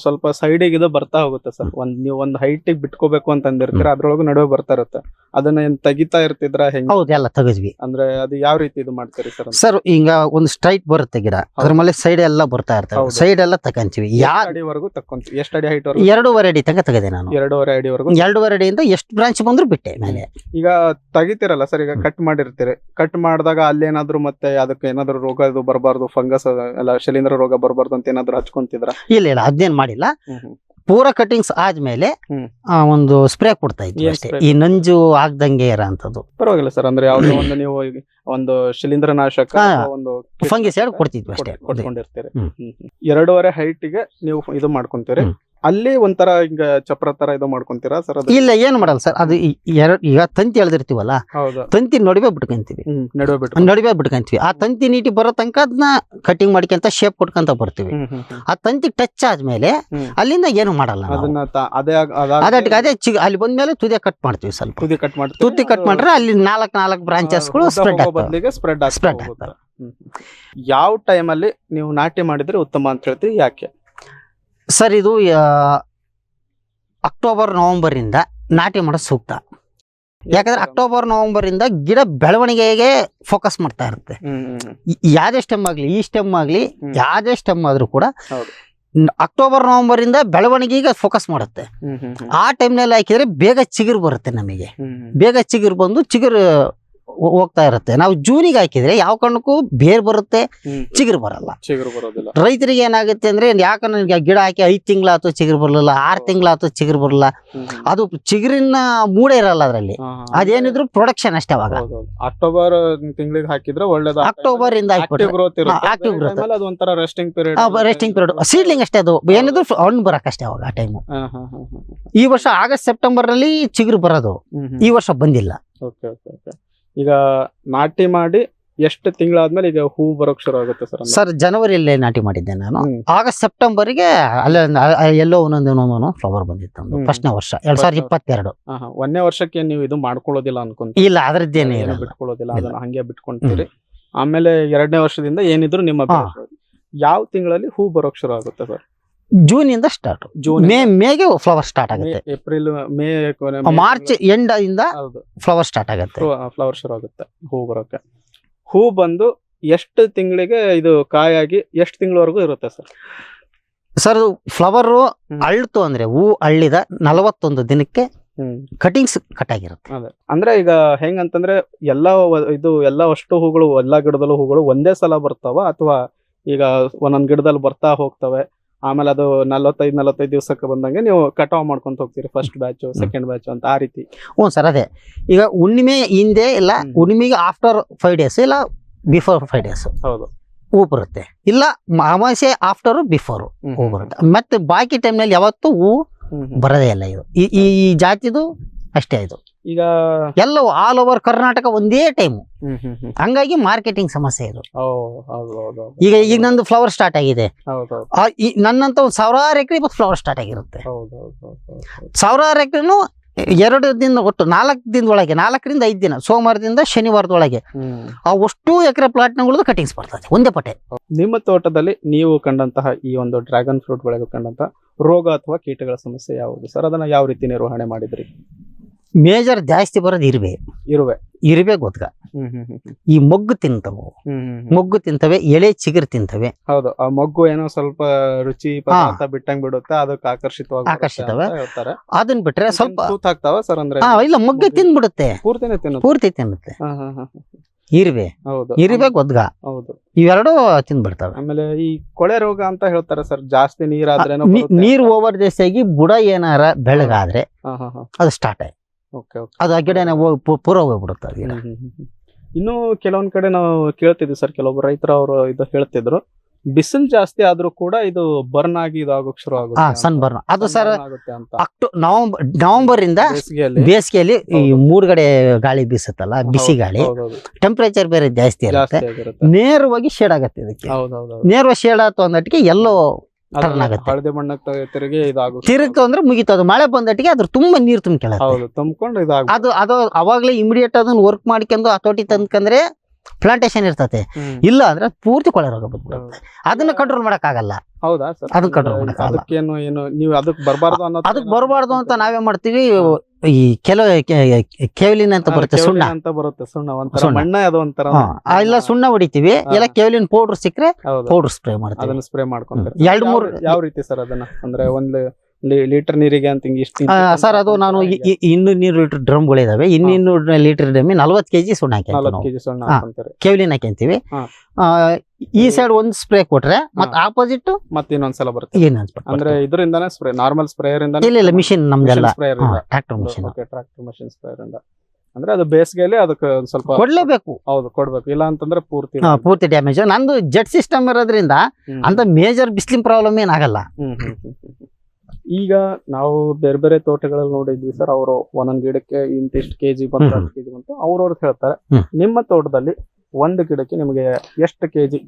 ಸ್ವಲ್ಪ ಸೈಡಿಗೆ ಇದು ಬರ್ತಾ ಹೋಗುತ್ತೆ ಸರ್. ನೀವು ಒಂದು ಹೈಟಿಗೆ ಬಿಟ್ಕೋಬೇಕು ಅಂತ ಅಂದಿರ್ತೀರ, ಅದ್ರೊಳಗೂ ನಡುವೆ ಬರ್ತಾ ಇರುತ್ತೆ. ಅದನ್ನ ಏನ್ ತೆಗಿತಾ ಇರ್ತಿದ್ರ ಹೆಂಗ್? ಹೌದು, ಎಲ್ಲ ತೆಗೆದ್ವಿ. ಅಂದ್ರೆ ಅದು ಯಾವ ರೀತಿ ಇದು ಮಾಡ್ತೀರಿ ಸರ್? ಸರ್ ಈಗ ಒಂದು ಸ್ಟ್ರೈಟ್ ಬರುತ್ತೆ ಗಿಡ, ಅದ್ರ ಮೇಲೆ ಸೈಡ್ ಎಲ್ಲ ಬರ್ತಾ ಇರ್ತವೆ. ಸೈಡ್ ಎಲ್ಲ ತಗೊಂತೀವಿ. ಅಡಿವರೆಗೂ ತಕ್ಕೊಂತೀವಿ? ಎಷ್ಟು ಅಡಿ ಹೈಟ್? 2.5 ಅಡಿ ತನಕ ತೆಗೆದೆ ನಾನು. 2.5 ಅಡಿವರೆಗೂ? 2.5 ಅಡಿಯಿಂದ ಎಷ್ಟು ಬ್ರಾಂಚ್ ಬಂದ್ರು ಬಿಟ್ಟೆ ಮೇಲೆ. ಈಗ ತೆಗಿತಿರಲ್ಲ ಸರ್, ಈಗ ಕಟ್ ಮಾಡಿರ್ತೀರಿ, ಕಟ್ ಮಾಡಿದಾಗ ಅಲ್ಲೇನಾದ್ರು ಮತ್ತೆ ಅದಕ್ಕೆ ಏನಾದ್ರು ರೋಗ ಇದು ಬರಬಾರ್ದು, ಫಂಗಸ್ ಎಲ್ಲ ಶಿಲೀಂಧ್ರ ರೋಗ ಬರಬಾರ್ದು ಅಂತ ಏನಾದ್ರು ಹಚ್ಕೊಂತಿದ್ರ? ಇಲ್ಲ ಅದೇನ್ ಮಾಡಿಲ್ಲ. ಪೂರಾ ಕಟಿಂಗ್ಸ್ ಆದ್ಮೇಲೆ ಒಂದು ಸ್ಪ್ರೇ ಕೊಡ್ತಾ ಇದ್ವಿ ಅಷ್ಟೇ, ಈ ನಂಜು ಆಗ್ದಂಗೆ ಇರೋಂಥದ್ದು. ಪರವಾಗಿಲ್ಲ ಸರ್. ಅಂದ್ರೆ ಯಾವ್ದೋ ಒಂದು ನೀವು ಒಂದು ಶಿಲೀಂಧ್ರನಾಶಕ, ಒಂದು ಫಂಗಿಸೈಡ್ ಕೊಡ್ತಿದ್ವಿ ಅಷ್ಟೇ, ಕೊಟ್ಕೊಂಡಿರ್ತೀರಿ. 2.5 ಹೈಟಿಗೆ ನೀವು ಇದು ಮಾಡ್ಕೊಂತೀರಿ. ಅಲ್ಲಿ ಒಂಥರ ಈಗ ಚಪ್ರ ತರ ಇದು ಮಾಡ್ಕೊಂತೀರಾ ಸರ್? ಇಲ್ಲ, ಏನು ಮಾಡಲ್ಲ ಸರ್. ಅದು ಈಗ ತಂತಿ ಎಳ್ದಿರ್ತೀವಲ್ಲ, ತಂತಿ ನಡುವೆ ಬಿಟ್ಕೊಂತೀವಿ. ನಡುವೆ ಬಿಟ್ಕೊಂತೀವಿ. ಆ ತಂತಿ ನೀಟಿ ಬರೋ ತನಕ ಅದನ್ನ ಕಟಿಂಗ್ ಮಾಡ್ಕೊಂತ ಶೇಪ್ ಕೊಟ್ಕೊಂತ ಬರ್ತೀವಿ. ಆ ತಂತಿ ಟಚ್ ಆದ್ಮೇಲೆ ಅಲ್ಲಿಂದ ಏನು ಮಾಡಲ್ಲ. ಅದೇ ಅಲ್ಲಿ ಬಂದ್ಮೇಲೆ ತುದಿ ಕಟ್ ಮಾಡ್ತೀವಿ. ಸ್ವಲ್ಪ ತುದಿ ಕಟ್ ಮಾಡ್ರೆ ಅಲ್ಲಿ 4 ಬ್ರಾಂಚಸ್ಗಳು ಸ್ಪ್ರೆಡ್ ಆಗ್ತವೆ. ಯಾವ ಟೈಮಲ್ಲಿ ನೀವು ನಾಟಿ ಮಾಡಿದ್ರೆ ಉತ್ತಮ ಅಂತ ಹೇಳ್ತೀವಿ? ಯಾಕೆ ಸರ್? ಇದು ಅಕ್ಟೋಬರ್ ನವೆಂಬರ್ ಇಂದ ನಾಟಿ ಮಾಡೋದು ಸೂಕ್ತ. ಯಾಕಂದ್ರೆ ಅಕ್ಟೋಬರ್ ನವೆಂಬರ್ ಇಂದ ಗಿಡ ಬೆಳವಣಿಗೆಗೆ ಫೋಕಸ್ ಮಾಡ್ತಾ ಇರುತ್ತೆ. ಯಾವ್ದೇ ಸ್ಟೆಮ್ ಆಗ್ಲಿ, ಈ ಸ್ಟೆಮ್ ಆಗ್ಲಿ, ಯಾವ್ದೇ ಸ್ಟೆಮ್ ಆದ್ರೂ ಕೂಡ ಅಕ್ಟೋಬರ್ ನವೆಂಬರ್ ಇಂದ ಬೆಳವಣಿಗೆಗೆ ಫೋಕಸ್ ಮಾಡುತ್ತೆ. ಆ ಟೈಮ್ನಲ್ಲಿ ಹಾಕಿದ್ರೆ ಬೇಗ ಚಿಗುರು ಬರುತ್ತೆ. ನಮಗೆ ಬೇಗ ಚಿಗುರು ಬಂದು ಚಿಗುರು ಹೋಗ್ತಾ ಇರುತ್ತೆ. ನಾವು ಜೂನಿಗೆ ಹಾಕಿದ್ರೆ ಯಾವ ಕಾರಣಕ್ಕೂ ಬೇರ್ ಬರುತ್ತೆ, ಚಿಗುರು ಬರಲ್ಲ. ರೈತರಿಗೆ ಏನಾಗುತ್ತೆ ಅಂದ್ರೆ, ಯಾಕಂದ್ರೆ ಗಿಡ ಹಾಕಿ 5 ತಿಂಗಳಾಯ್ತು ಚಿಗುರು ಬರಲಿಲ್ಲ, 6 ತಿಂಗಳಾಯ್ತು ಚಿಗುರು ಬರಲ್ಲ. ಅದು ಚಿಗುರಿನ ಮೂಡೆ ಇರಲ್ಲ ಅದರಲ್ಲಿ. ಅದೇನಿದ್ರು ಪ್ರೊಡಕ್ಷನ್ ಅಷ್ಟೇ. ಅವಾಗ ಅಕ್ಟೋಬರ್ ತಿಂಗಳಿಗೆ ಹಾಕಿದ್ರೆ ಒಳ್ಳೇದು. ಅಕ್ಟೋಬರ್ ಇಂದ active growth resting period seedling ಅಷ್ಟೇ. ಅದು ಏನಿದ್ರು ಹಣ್ಣು ಬರಕಷ್ಟೇ ಅವಾಗ ಆ ಟೈಮು. ಈ ವರ್ಷ ಆಗಸ್ಟ್ ಸೆಪ್ಟೆಂಬರ್ ನಲ್ಲಿ ಚಿಗುರು ಬರೋದು, ಈ ವರ್ಷ ಬಂದಿಲ್ಲ. ಈಗ ನಾಟಿ ಮಾಡಿ ಎಷ್ಟು ತಿಂಗಳಾದ್ಮೇಲೆ ಈಗ ಹೂ ಬರೋಕ್ ಶುರು ಆಗುತ್ತೆ ಸರ್? ಸರ್ ಜನವರಿಯಲ್ಲೇ ನಾಟಿ ಮಾಡಿದ್ದೆ ನಾನು. ಆಗಸ್ಟ್ ಸೆಪ್ಟೆಂಬರ್ಗೆ ಅಲ್ಲೇ ಎಲ್ಲೋ ಒಂದೊಂದು ಫ್ಲವರ್ ಬಂದಿತ್ತು. ಫಸ್ಟ್ನೇ ವರ್ಷ 2022. 1ನೇ ವರ್ಷಕ್ಕೆ ನೀವು ಇದು ಮಾಡ್ಕೊಳ್ಳೋದಿಲ್ಲ ಅನ್ಕೊಂತ? ಇಲ್ಲ, ಅದ್ರದ್ದೇನೆ ಬಿಟ್ಕೊಳ್ಳೋದಿಲ್ಲ, ಅದನ್ನ ಹಂಗೆ ಬಿಟ್ಕೊಂತೀರಿ. ಆಮೇಲೆ 2ನೇ ವರ್ಷದಿಂದ ಏನಿದ್ರು ನಿಮ್ಮ ಯಾವ ತಿಂಗಳಲ್ಲಿ ಹೂ ಬರೋಕ್ ಶುರು ಆಗುತ್ತೆ ಸರ್? ಜೂನ್ ಇಂದ ಸ್ಟಾರ್ಟ್. ಮೇಗೆ ಫ್ಲವರ್ ಸ್ಟಾರ್ಟ್ ಆಗುತ್ತೆ. ಏಪ್ರಿಲ್, ಮೇ, ಮಾರ್ಚ್ ಎಂಡ್ ಇಂದ ಫ್ಲವರ್ ಸ್ಟಾರ್ಟ್ ಆಗುತ್ತೆ. ಫ್ಲವರ್ ಶುರು ಆಗುತ್ತೆ ಹೂ ಬರೋಕೆ. ಹೂ ಬಂದು ಎಷ್ಟು ತಿಂಗಳಿಗೆ ಇದು ಕಾಯಾಗಿ ಎಷ್ಟು ತಿಂಗಳವರೆಗೂ ಇರುತ್ತೆ ಸರ್? ಸರ್ ಫ್ಲವರ್ ಅಳ್ತು ಅಂದ್ರೆ ಹೂ ಅಳ್ಳಿದ 41 ದಿನಕ್ಕೆ ಕಟಿಂಗ್ಸ್ ಕಟ್ ಆಗಿರುತ್ತೆ. ಅಂದ್ರೆ ಈಗ ಹೆಂಗಂತಂದ್ರೆ ಎಲ್ಲ ಅಷ್ಟು ಹೂಗಳು, ಎಲ್ಲಾ ಗಿಡದಲ್ಲೂ ಹೂಗಳು ಒಂದೇ ಸಲ ಬರ್ತಾವ, ಅಥವಾ ಈಗ ಒಂದೊಂದ್ ಗಿಡದಲ್ಲಿ ಬರ್ತಾ ಹೋಗ್ತವೆ, ಆಮೇಲೆ ಅದು 45 ದಿವಸಕ್ಕೆ ಬಂದಂಗೆ ನೀವು ಕಟಾವ್ ಮಾಡ್ಕೊಂತ ಹೋಗ್ತೀರಿ, ಫಸ್ಟ್ ಬ್ಯಾಚ್, ಸೆಕೆಂಡ್ ಬ್ಯಾಚ್ ಅಂತ, ಆ ರೀತಿ? ಸರ್ ಅದೇ. ಈಗ ಹುಣ್ಣಿಮೆ ಹಿಂದೆ ಇಲ್ಲ, ಹುಣ್ಣಿಮೆಗೆ ಆಫ್ಟರ್ 5 days ಇಲ್ಲ ಬಿಫೋರ್ 5 days ಹೌದು ಹೂ ಬರುತ್ತೆ. ಇಲ್ಲ ಅಮಾವಾಸ್ಯೆ ಆಫ್ಟರ್ ಬಿಫೋರ್ ಹೂ ಬರುತ್ತೆ. ಮತ್ತೆ ಬಾಕಿ ಟೈಮ್ನಲ್ಲಿ ಯಾವತ್ತೂ ಹೂ ಬರೋದೇ ಇಲ್ಲ. ಇದು ಈ ಜಾತಿದು ಅಷ್ಟೇ ಇದು. ಈಗ ಎಲ್ಲವೂ ಆಲ್ ಓವರ್ ಕರ್ನಾಟಕ ಒಂದೇ ಟೈಮು. ಹ್ಮ್ ಹ್ಮ್ ಹ್ಮ್ ಹಂಗಾಗಿ ಮಾರ್ಕೆಟಿಂಗ್ ಸಮಸ್ಯೆ ಇದು. ಹೌದು ಈಗ ನಂದು ಫ್ಲವರ್ ಸ್ಟಾರ್ಟ್ ಆಗಿದೆ. ಹೌದು ನನ್ನಂತ ಒಂದು 1000 ಎಕರೆ ಇವತ್ತು ಫ್ಲವರ್ ಸ್ಟಾರ್ಟ್ ಆಗಿರುತ್ತೆ. ಹೌದು 1000 ಎಕರೆನು 2 ದಿನ ಒಟ್ಟು 4 ದಿನದೊಳಗೆ, 4 ರಿಂದ 5 ದಿನ, ಸೋಮವಾರದಿಂದ ಶನಿವಾರದೊಳಗೆ ಅಷ್ಟು ಎಕರೆ ಪ್ಲಾಟ್ನಗಳದ್ದು ಕಟಿಂಗ್ಸ್ ಬರ್ತದೆ ಒಂದೇ ಪಟೆ. ನಿಮ್ಮ ತೋಟದಲ್ಲಿ ನೀವು ಕಂಡಂತಹ ಈ ಒಂದು ಡ್ರ್ಯಾಗನ್ ಫ್ರೂಟ್ ಬೆಳೆಗೆ ಕಂಡಂತಹ ರೋಗ ಅಥವಾ ಕೀಟಗಳ ಸಮಸ್ಯೆ ಯಾವುದು ಸರ್? ಅದನ್ನ ಯಾವ ರೀತಿ ನಿರ್ವಹಣೆ ಮಾಡಿದ್ರಿ? ಮೇಜರ್ ಜಾಸ್ತಿ ಬರೋದು ಇರುವೆ ಗೊತ್ಗ. ಈ ಮೊಗ್ಗು ತಿಂತವು, ಮೊಗ್ಗು ತಿಂತವೆ, ಎಳೆ ಚಿಗುರು ತಿಂತವೆ. ಹೌದು, ಆ ಮೊಗ್ಗು ಏನೋ ಸ್ವಲ್ಪ ರುಚಿ ಪದಾರ್ಥ ಬಿಟ್ಟಂಗ್ ಬಿಡುತ್ತೆ, ಅದಕ್ಕೆ ಆಕರ್ಷಿತವೆ. ಅದನ್ನ ಬಿಟ್ರೆ ಸ್ವಲ್ಪ ತೂತಾಗ್ತಾವ ಸರ್? ಅಂದ್ರೆ ಇಲ್ಲ, ಮೊಗ್ಗು ತಿಂದ್ಬಿಡುತ್ತೆ, ಪೂರ್ತಿ ತಿನ್ನುತ್ತೆ. ಇರುವೆ ಗೊದ್ಗ, ಹೌದು, ಇವೆರಡು ತಿಂದ್ಬಿಡ್ತವೆ. ಆಮೇಲೆ ಈ ಕೊಳೆ ರೋಗ ಅಂತ ಹೇಳ್ತಾರೆ ಸರ್, ಜಾಸ್ತಿ ನೀರಾದ್ರೆ ನೀರು ಓವರ್ ಜಾಸ್ತಿಯಾಗಿ ಬುಡ ಏನಾರ ಬೆಳಗಾದ್ರೆ ಅದು ಸ್ಟಾರ್ಟ್ ಆಯ್ತು, ಅದು ಆ ಗಿಡನೇ ಪೂರ ಹೋಗ್ಬಿಡುತ್ತೆ. ಇನ್ನು ಕೆಲವೊಂದ್ ಕಡೆ ನಾವು ಕೇಳ್ತಿದ್ವಿ ಸರ್, ಕೆಲವೊಬ್ರು ರೈತರು ಅವರು ಇದು ಹೇಳ್ತಿದ್ರು, ಬಿಸಿಲು ಜಾಸ್ತಿ ಆದ್ರೂ ಕೂಡ ಇದು ಬರ್ನ್ ಆಗಿ ಇದಾಗೋಕ್ ಶುರು ಆಗುತ್ತೆ. ಸನ್ ಬರ್ನ್ ಅದು ಸರ್ ನವೆಂಬರ್ ಇಂದ ಬೇಸಿಗೆಯಲ್ಲಿ ಈ 3 ಕಡೆ ಗಾಳಿ ಬೀಸುತ್ತಲ್ಲ, ಬಿಸಿ ಗಾಳಿ, ಟೆಂಪರೇಚರ್ ಬೇರೆ ಜಾಸ್ತಿ ಇರುತ್ತೆ, ನೇರವಾಗಿ ಶೇಡ್ ಆಗತ್ತೆ. ಇದಕ್ಕೆ ನೇರವಾಗಿ ಶೇಡ್ ಆಯ್ತು ಅಂದಟ್ಟಿಗೆ ಎಲ್ಲೋ ಟರ್ನ್ ಆಗುತ್ತೆ, ಹಳದಿ ಬಣ್ಣಕ್ಕೆ ತಿರುಗ್ತು ಅಂದ್ರೆ ಮುಗಿತು. ಅದು ಮಳೆ ಬಂದಟ್ಟಿಗೆ ಅದ್ರ ತುಂಬಾ ನೀರು ತುಂಬಿಕೊಂಡು ಅದು ಅವಾಗ್ಲೇ ಇಮಿಡಿಯೇಟ್ ಅದನ್ನ ವರ್ಕ್ ಮಾಡ್ಕೊಂಡು ಹತೋಟಿ ತಂದ್ಕಂದ್ರೆ ಪ್ಲಾಂಟೇಶನ್ ಇರ್ತತೆ. ಇಲ್ಲ ಅಂದ್ರೆ ಪೂರ್ತಿ ಕೊಳೆ ರೋಗ ಬಂದ್ಬಿಡುತ್ತೆ. ಅದನ್ನ ಕಂಟ್ರೋಲ್ ಮಾಡಕ್ ಆಗಲ್ಲ. ಹೌದಾ ಸರ್? ಅದನ್ನ ಕಂಟ್ರೋಲ್ ಮಾಡಕ್ ಆಗಲ್ಲ. ಅದಕ್ಕೆ ಬರಬಾರ್ದು ಅಂತ ನಾವೇ ಮಾಡ್ತೀವಿ. ಈ ಕೆಲವು ಕೇವಲಿನ್ ಅಂತ ಬರುತ್ತೆ, ಸುಣ್ಣ ಅಂತ ಬರುತ್ತೆ, ಮಣ್ಣ ಅದು ಒಂಥರ. ಇಲ್ಲ, ಸುಣ್ಣ ಹೊಡಿತೀವಿ. ಎಲ್ಲ ಕೇವಲಿನ್ ಪೌಡರ್ ಸಿಕ್ಕರೆ ಪೌಡರ್ ಸ್ಪ್ರೇ ಮಾಡ್ತೀವಿ. ಅದನ್ನ ಸ್ಪ್ರೇ ಮಾಡ್ಕೊಂತಾರೆ. 2-3 ಯಾವ ರೀತಿ ಸರ್ ಅದನ್ನ? ಅಂದ್ರೆ 1 ಲೀಟರ್ ನೀರಿಗೆ ಅಂತ ಸರ್, ಅದು ನಾನು 200 ಲೀಟರ್ ಡ್ರಮ್ಗಳಿದಾವೆ. 200 ಲೀಟರ್ ಡ್ರಮ್ 40 kg ಸುಣ್ಣ ಹಾಕ್ಯಂತೀವಿ, ಕೇವಲಿನ್ ಹಾಕ್ಯಂತೀವಿ. ಈ ಸೈಡ್ ಒಂದು ಸ್ಪ್ರೇ ಕೊಟ್ರೆ ಮತ್ತೆ ಆಪೋಸಿಟ್ ಮತ್ತೆ ಇನ್ನೊಂದ್ಸಲ ಬರುತ್ತೆ. ಅಂದ್ರೆ ಇದರಿಂದಾನೇ ಸ್ಪ್ರೇ, ನಾರ್ಮಲ್ ಸ್ಪ್ರೇಯರ್ ಇಂದ? ಇಲ್ಲ, ಮಿಷಿನ್ ನಮ್ದೆಲ್ಲ tractor machine. Tractor machine sprayer ಇಂದ ಅಂದ್ರೆ ಅದು ಬೇಸಿಗೆಯಲ್ಲಿ ಅದಕ್ಕೆ ಸ್ವಲ್ಪ ಕೊಡ್ಲೇಬೇಕು. ಹೌದು, ಕೊಡ್ಬೇಕು. ಇಲ್ಲ ಅಂತಂದ್ರೆ ಪೂರ್ತಿ ಡ್ಯಾಮೇಜ್. ನಂದು ಜೆಟ್ ಸಿಸ್ಟಮ್ ಇರೋದ್ರಿಂದ ಅಂತ ಮೇಜರ್ ಬಿಸಿಲಿನ ಪ್ರಾಬ್ಲಮ್ ಏನಾಗಲ್ಲ. ಈಗ ನಾವು ಬೇರೆ ಬೇರೆ ತೋಟಗಳಲ್ಲಿ ನೋಡಿದ್ವಿ ಸರ್, ಅವರು ಒಂದೊಂದ್ ಗಿಡಕ್ಕೆ ಇಂತಿಷ್ಟು ಕೆಜಿ ಬಂತು, 10 ಕೆಜಿ ಬಂತು ಅವ್ರವ್ರದ್ದು ಹೇಳ್ತಾರೆ. ನಿಮ್ಮ ತೋಟದಲ್ಲಿ ಒಂದು ಗಿಡಕ್ಕೆ ನಿಮಗೆ ಎಷ್ಟು ಕೆಜಿ,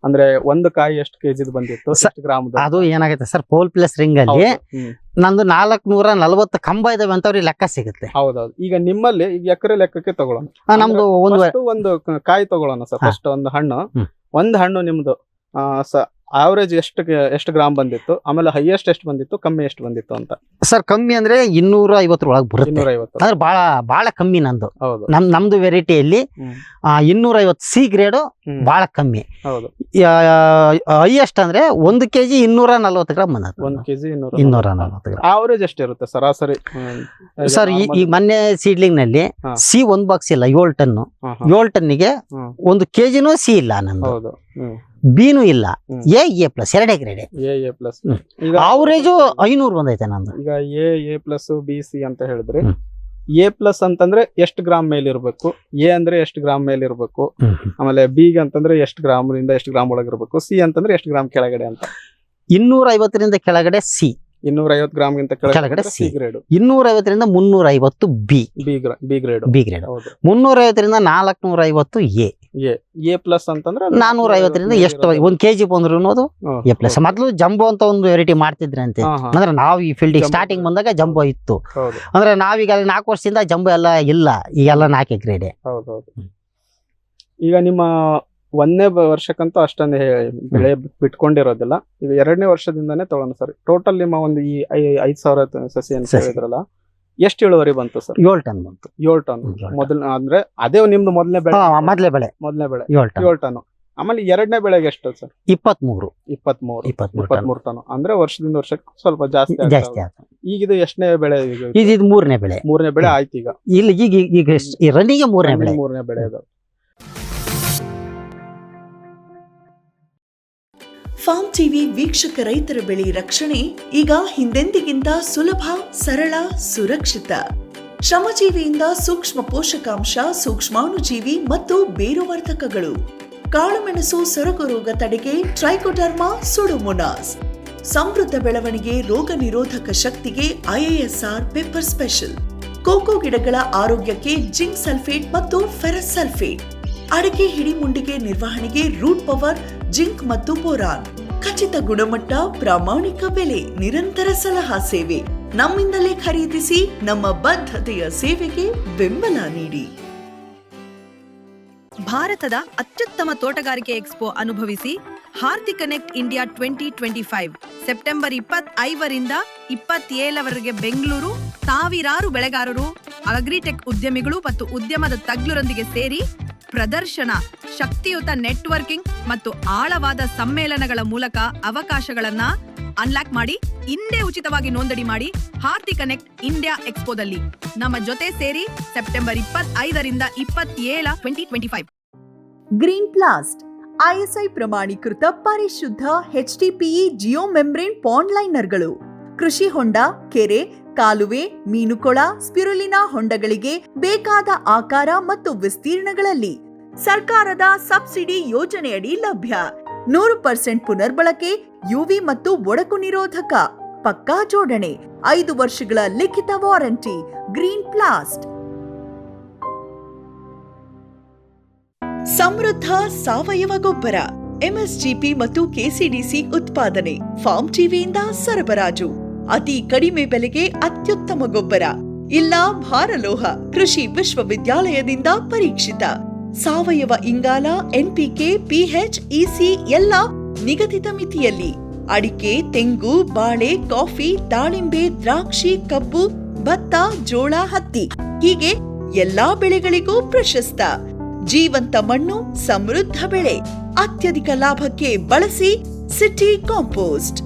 ಅಂದ್ರೆ ಒಂದು ಕಾಯಿ ಎಷ್ಟು ಕೆಜಿ ಬಂದಿತ್ತು, ಗ್ರಾಮ್? ಅದು ಏನಾಗುತ್ತೆ ಸರ್, ಪೋಲ್ ಪ್ಲಸ್ ರಿಂಗ್ ಅಲ್ಲಿ ನಂದು 440 ಕಂಬ ಇದಾವೆ ಅಂತ ಅವ್ರಿಗೆ ಲೆಕ್ಕ ಸಿಗುತ್ತೆ. ಹೌದೌದು. ಈಗ ನಿಮ್ಮಲ್ಲಿ ಈಗ ಎಕರೆ ಲೆಕ್ಕಕ್ಕೆ ತಗೊಳ್ಳೋಣ. ನಮ್ದು ಒಂದು ಕಾಯಿ ತಗೊಳ್ಳೋಣ ಸರ್. ಫಸ್ಟ್ ಒಂದು ಹಣ್ಣು ನಿಮ್ದು ಆವರೇಜ್ ಎಷ್ಟು ಗ್ರಾಮ್ ಬಂದಿತ್ತು, ಆಮೇಲೆ ಹೈಯೆಸ್ಟ್ ಎಷ್ಟು ಬಂದಿತ್ತು, ಕಮ್ಮಿ ಎಷ್ಟು ಬಂದಿತ್ತು ಅಂತ? ಸರ್, ಕಮ್ಮಿ ಅಂದ್ರೆ 250 ಒಳಗೆ ಬರುತ್ತೆ. 250 ಅಂದ್ರೆ ಬಹಳ ಕಮ್ಮಿ ನಂದು. ನಮ್ದು ವೆರೈಟಿಯಲ್ಲಿ 250 ಸಿ ಗ್ರೇಡ್ ಬಹಳ ಕಮ್ಮಿ. ಹೈಯೆಸ್ಟ್ ಅಂದ್ರೆ 1 kg 240 ಗ್ರಾಮ್ ಬಂದದ್ದು. 1 kg 240 ಗ್ರಾಮ್. ಆವರೇಜ್ ಎಷ್ಟಿರುತ್ತೆ ಸರಾಸರಿ ಸರ್? ಈಗ ಮೊನ್ನೆ ಸೀಡ್ಲಿಂಗ್ ನಲ್ಲಿ ಸಿ 1 ಬಾಕ್ಸ್ ಇಲ್ಲ, 7 ಟನ್. 7 ಟನ್ನಿಗೆ 1 kgನೂ ಸಿ ಇಲ್ಲ ನಂದು, ಬಿನೂ ಇಲ್ಲ. A plus 2 grade. ಅವರೇಜು 500 ಬಂದೈತೆ ನಂದು. ಈಗ ಎ ಪ್ಲಸ್ ಬಿ ಸಿ ಅಂತ ಹೇಳಿದ್ರೆ, ಎ ಪ್ಲಸ್ ಅಂತಂದ್ರೆ ಎಷ್ಟು ಗ್ರಾಮ್ ಮೇಲೆ ಇರ್ಬೇಕು, ಎ ಅಂದ್ರೆ ಎಷ್ಟು ಗ್ರಾಮ್ ಮೇಲೆ ಇರ್ಬೇಕು, ಆಮೇಲೆ ಬಿ ಅಂತಂದ್ರೆ ಎಷ್ಟು ಗ್ರಾಮ್ ರಿಂದ ಎಷ್ಟು ಗ್ರಾಮ್ ಒಳಗೆ ಇರ್ಬೇಕು, ಸಿ ಅಂತಂದ್ರೆ ಎಷ್ಟು ಗ್ರಾಮ್ ಕೆಳಗಡೆ ಅಂತ? 250 ರಿಂದ ಕೆಳಗಡೆ ಸಿ, 250 ಗ್ರಾಮ್ ಗಿಂತ ಕೆಳಗಡೆ ಸಿ ಗ್ರೇಡ್. 250 ರಿಂದ 350 ಬಿ ಗ್ರೇಡ್. 350 ರಿಂದ 450 ಎ ಪ್ಲಸ್ ಅಂತಂದ್ರೆ 450 ರಿಂದ ಎಷ್ಟು 1 kg ಬಂದ್ರು ಅನ್ನೋದು ಎ ಪ್ಲಸ್. ಮೊದಲು ಜಂಬೋ ಅಂತ ಒಂದು ವೆರೈಟಿ ಮಾಡ್ತಿದ್ರೆ ಅಂತೆ. ಅಂದ್ರೆ ನಾವು ಈ ಫೀಲ್ಡ್ ಸ್ಟಾರ್ಟಿಂಗ್ ಬಂದಾಗ ಜಂಬೋ ಇತ್ತು. ಅಂದ್ರೆ ನಾವೀಗ 4 ವರ್ಷದಿಂದ ಜಂಬೋ ಎಲ್ಲ ಇಲ್ಲ, ಈಗೆಲ್ಲ 4 ಗ್ರೇಡ್. ಈಗ ನಿಮ್ಮ 1ನೇ ವರ್ಷಕ್ಕಂತೂ ಅಷ್ಟೊಂದು ಬೆಳೆ ಬಿಟ್ಕೊಂಡಿರೋದಿಲ್ಲ. ಈಗ 2ನೇ ವರ್ಷದಿಂದಾನೇ ತಗೊಳ್ಳೋಣ ಸರ್. ಟೋಟಲ್ ನಿಮ್ಮ ಒಂದು ಈ 5000 ಸಸಿ ಅಂತ ಹೇಳಿದ್ರಲ್ಲ, ಎಷ್ಟು ಇಳುವರಿ ಬಂತು ಸರ್? 7 ಟನ್ ಬಂತು. 7 ಟನ್ ಮೊದಲ, ಅಂದ್ರೆ ಅದೇ ನಿಮ್ದು ಮೊದಲನೇ ಬೆಳೆ? ಮೊದಲನೇ ಬೆಳೆ 7 ಟನ್. ಆಮೇಲೆ 2ನೇ ಬೆಳೆಗೆ ಎಷ್ಟು ಸರ್? 23 ಟನ್. ಅಂದ್ರೆ ವರ್ಷದಿಂದ ವರ್ಷಕ್ಕೆ ಸ್ವಲ್ಪ ಜಾಸ್ತಿ ಆಯ್ತು. ಈಗ ಇದು ಎಷ್ಟನೇ ಬೆಳೆ? ಇದು 3ನೇ ಬೆಳೆ. 3ನೇ ಬೆಳೆ ಆಯ್ತು. ಈಗ ರನ್ನಿಗೆ 3ನೇ ಬೆಳೆ ಅದು. ಫಾರ್ಮ್ ಟಿವಿ ವೀಕ್ಷಕ ರೈತರ ಬೆಳೆ ರಕ್ಷಣೆ ಈಗ ಹಿಂದೆಂದಿಗಿಂತ ಸುಲಭ, ಸರಳ, ಸುರಕ್ಷಿತ. ಶ್ರಮಜೀವಿಯಿಂದ ಸೂಕ್ಷ್ಮ ಪೋಷಕಾಂಶ, ಸೂಕ್ಷ್ಮಾಣುಜೀವಿ ಮತ್ತು ಬೇರುವರ್ಧಕಗಳು. ಕಾಳುಮೆಣಸು ಸೊರಗು ರೋಗ ತಡೆಗೆ ಟ್ರೈಕೋಡರ್ಮಾ ಸುಡೋಮೋನಾಸ್. ಸಮೃದ್ಧ ಬೆಳವಣಿಗೆ, ರೋಗ ನಿರೋಧಕ ಶಕ್ತಿಗೆ IISR ಪೆಪ್ಪರ್ ಸ್ಪೆಷಲ್. ಕೋಕೋ ಗಿಡಗಳ ಆರೋಗ್ಯಕ್ಕೆ ಜಿಂಕ್ ಸಲ್ಫೇಟ್ ಮತ್ತು ಫೆರಸ್ ಸಲ್ಫೇಟ್, ಅಡಿಕೆ ಹಿಡಿಮುಂಡಿಗೆ ನಿರ್ವಹಣೆಗೆ ರೂಟ್ ಪವರ್, ಜಿಂಕ್ ಮತ್ತು ಬೋರಾನ್. ಖಚಿತ ಗುಣಮಟ್ಟ, ಪ್ರಾಮಾಣಿಕ ಬೆಲೆ, ನಿರಂತರ ಸಲಹಾ ಸೇವೆ. ನಮ್ಮಿಂದಲೇ ಖರೀದಿಸಿ, ನಮ್ಮ ಬದ್ಧತೆಯ ಸೇವೆಗೆ ಬೆಂಬಲ ನೀಡಿ. ಭಾರತದ ಅತ್ಯುತ್ತಮ ತೋಟಗಾರಿಕೆ ಎಕ್ಸ್ಪೋ ಅನುಭವಿಸಿ ಹಾರ್ತಿ ಕನೆಕ್ಟ್ ಇಂಡಿಯಾ 2025 ಸೆಪ್ಟೆಂಬರ್ 25ರಿಂದ 27ವರೆಗೆ ಬೆಂಗಳೂರು. ಸಾವಿರಾರು ಬೆಳೆಗಾರರು, ಅಗ್ರಿಟೆಕ್ ಉದ್ಯಮಿಗಳು ಮತ್ತು ಉದ್ಯಮದ ತಜ್ಞರೊಂದಿಗೆ ಸೇರಿ ಪ್ರದರ್ಶನ, ಶಕ್ತಿಯುತ ನೆಟ್ವರ್ಕಿಂಗ್ ಮತ್ತು ಆಳವಾದ ಸಮ್ಮೇಳನಗಳ ಮೂಲಕ ಅವಕಾಶಗಳನ್ನ ಅನ್ಲಾಕ್ ಮಾಡಿ. ಇಂದೇ ಉಚಿತವಾಗಿ ನೋಂದಣಿ ಮಾಡಿ ಹಾರ್ತಿ ಕನೆಕ್ಟ್ ಇಂಡಿಯಾ ಎಕ್ಸ್ಪೋದಲ್ಲಿ ನಮ್ಮ ಜೊತೆ ಸೇರಿ. ಸೆಪ್ಟೆಂಬರ್ 25ರಿಂದ 27 2025. ಗ್ರೀನ್ ಪ್ಲಾಸ್ಟ್ ISI ಪ್ರಮಾಣೀಕೃತ ಪರಿಶುದ್ಧ HDPE ಜಿಯೋ ಮೆಂಬ್ರೇನ್ ಪಾಂಡ್ ಲೈನರ್ಗಳು. ಕೃಷಿ ಹೊಂಡ, ಕೆರೆ, ಕಾಲುವೆ, ಮೀನುಕೊಳ, ಸ್ಪಿರುಲಿನಾ ಹೊಂಡಗಳಿಗೆ ಬೇಕಾದ ಆಕಾರ ಮತ್ತು ವಿಸ್ತೀರ್ಣಗಳಲ್ಲಿ ಸರ್ಕಾರದ ಸಬ್ಸಿಡಿ ಯೋಜನೆಯಡಿ ಲಭ್ಯ. 100% ಪುನರ್ಬಳಕೆ, UV ಮತ್ತು ಒಡಕು ನಿರೋಧಕ, ಪಕ್ಕಾ ಜೋಡಣೆ, 5 ವರ್ಷಗಳ ಲಿಖಿತ ವಾರಂಟಿ. ಗ್ರೀನ್ ಪ್ಲಾಸ್ಟ್. ಸಮೃದ್ಧ ಸಾವಯವ ಗೊಬ್ಬರ, MSGP ಮತ್ತು KCDC ಉತ್ಪಾದನೆ, ಫಾರ್ಮ್ ಟಿವಿಯಿಂದ ಸರಬರಾಜು. ಅತಿ ಕಡಿಮೆ ಬೆಲೆಗೆ ಅತ್ಯುತ್ತಮ ಗೊಬ್ಬರ. ಇಲ್ಲ ಭಾರಲೋಹ, ಕೃಷಿ ವಿಶ್ವವಿದ್ಯಾಲಯದಿಂದ ಪರೀಕ್ಷಿತ. ಸಾವಯವ ಇಂಗಾಲ, NPK, PH, EC ಎಲ್ಲ ನಿಗದಿತ ಮಿತಿಯಲ್ಲಿ. ಅಡಿಕೆ, ತೆಂಗು, ಬಾಳೆ, ಕಾಫಿ, ದಾಳಿಂಬೆ, ದ್ರಾಕ್ಷಿ, ಕಬ್ಬು, ಭತ್ತ, ಜೋಳ, ಹತ್ತಿ ಹೀಗೆ ಎಲ್ಲಾ ಬೆಳೆಗಳಿಗೂ ಪ್ರಶಸ್ತ. ಜೀವಂತ ಮಣ್ಣು, ಸಮೃದ್ಧ ಬೆಳೆ, ಅತ್ಯಧಿಕ ಲಾಭಕ್ಕೆ ಬಳಸಿ ಸಿಟಿ ಕಾಂಪೋಸ್ಟ್.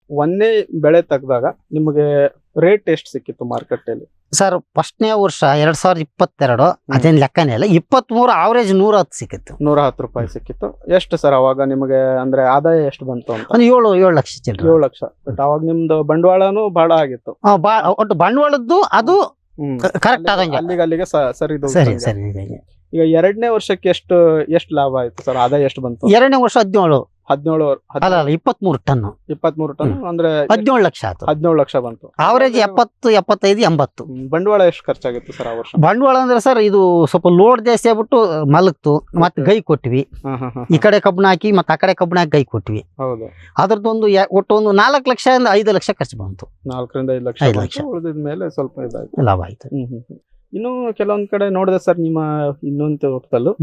ಒಂದೇ ಬೆಳೆ ತೆಗೆದಾಗ ನಿಮಗೆ ರೇಟ್ ಎಷ್ಟು ಸಿಕ್ಕಿತ್ತು ಮಾರ್ಕೆಟಲ್ಲಿ? ಸರ್ ಫಸ್ಟ್ನೇ ವರ್ಷ 2022 ಅದೇನ್ ಲೆಕ್ಕನೇ ಇಲ್ಲ, 23 ಆವರೇಜ್ 110 ಸಿಕ್ಕಿತ್ತು. 110 ರೂಪಾಯಿ ಸಿಕ್ಕಿತ್ತು. ಎಷ್ಟು ಸರ್ ಅವಾಗ ನಿಮಗೆ ಅಂದ್ರೆ ಆದಾಯ ಎಷ್ಟು ಬಂತು ಅಂತ? ಒಂದು 7 ಲಕ್ಷ ಚಿಲ್ಲರೆ. 7 ಲಕ್ಷ. ಬಟ್ ಅವಾಗ ನಿಮ್ದು ಬಂಡವಾಳನು ಬಹಳ ಆಗಿತ್ತು. ಒಟ್ಟು ಬಂಡವಾಳದ್ದು ಅದು ಕರೆಕ್ಟ್ ಆದಂಗೆ ಅಲ್ಲಿಗೆ ಸರಿ ಸರಿ ಸರಿ ಇದೆ. ಈಗ ಎರಡನೇ ವರ್ಷಕ್ಕೆ ಎಷ್ಟು ಲಾಭ ಆಯ್ತು ಸರ್? ಆದಾಯ ಎಷ್ಟು ಬಂತು? ಎರಡನೇ ವರ್ಷ 17 ಅಲ್ಲ 23 ಟನ್ 23 ಟನ್ ಅಂದ್ರೆ 17 ಲಕ್ಷ ಆಯ್ತು. 17 ಲಕ್ಷ ಬಂತು. ಅವರೇಜ್ 70, 75, 80. ಬಂಡವಾಳ ಎಷ್ಟು ಖರ್ಚಾಗಿತ್ತು ಸರ್ ಆ ವರ್ಷ? ಬಂಡವಾಳ ಅಂದ್ರೆ ಸರ್ ಇದು ಸ್ವಲ್ಪ ಲೋಡ್ ಜಾಸ್ತಿ ಆಗ್ಬಿಟ್ಟು ಮಲಗ್ತು, ಮತ್ತೆ ಗೈ ಕೊಟ್ವಿ. ಈ ಕಡೆ ಕಬ್ಬಣ ಹಾಕಿ ಮತ್ತೆ ಆ ಕಡೆ ಕಬ್ಬಣ ಹಾಕಿ ಗೈ ಕೊಟ್ವಿ. ಹೌದು. ಅದ್ರದ್ದೊಂದು ಒಟ್ಟು ಒಂದು 4 ಲಕ್ಷದಿಂದ 5 ಲಕ್ಷ ಖರ್ಚು ಬಂತು. 4ರಿಂದ 5 ಲಕ್ಷ. 5 ಲಕ್ಷ ಉಳಿದ ಮೇಲೆ ಸ್ವಲ್ಪ ಇದಾಯ್ತು, ಲಾಭ ಆಯ್ತು. ಇನ್ನು ಕೆಲವೊಂದ್ ಕಡೆ ನೋಡಿದೆ ಸರ್, ನಿಮ್ಮ ಇನ್ನೊಂದು ತೋಟದಲ್ಲೂ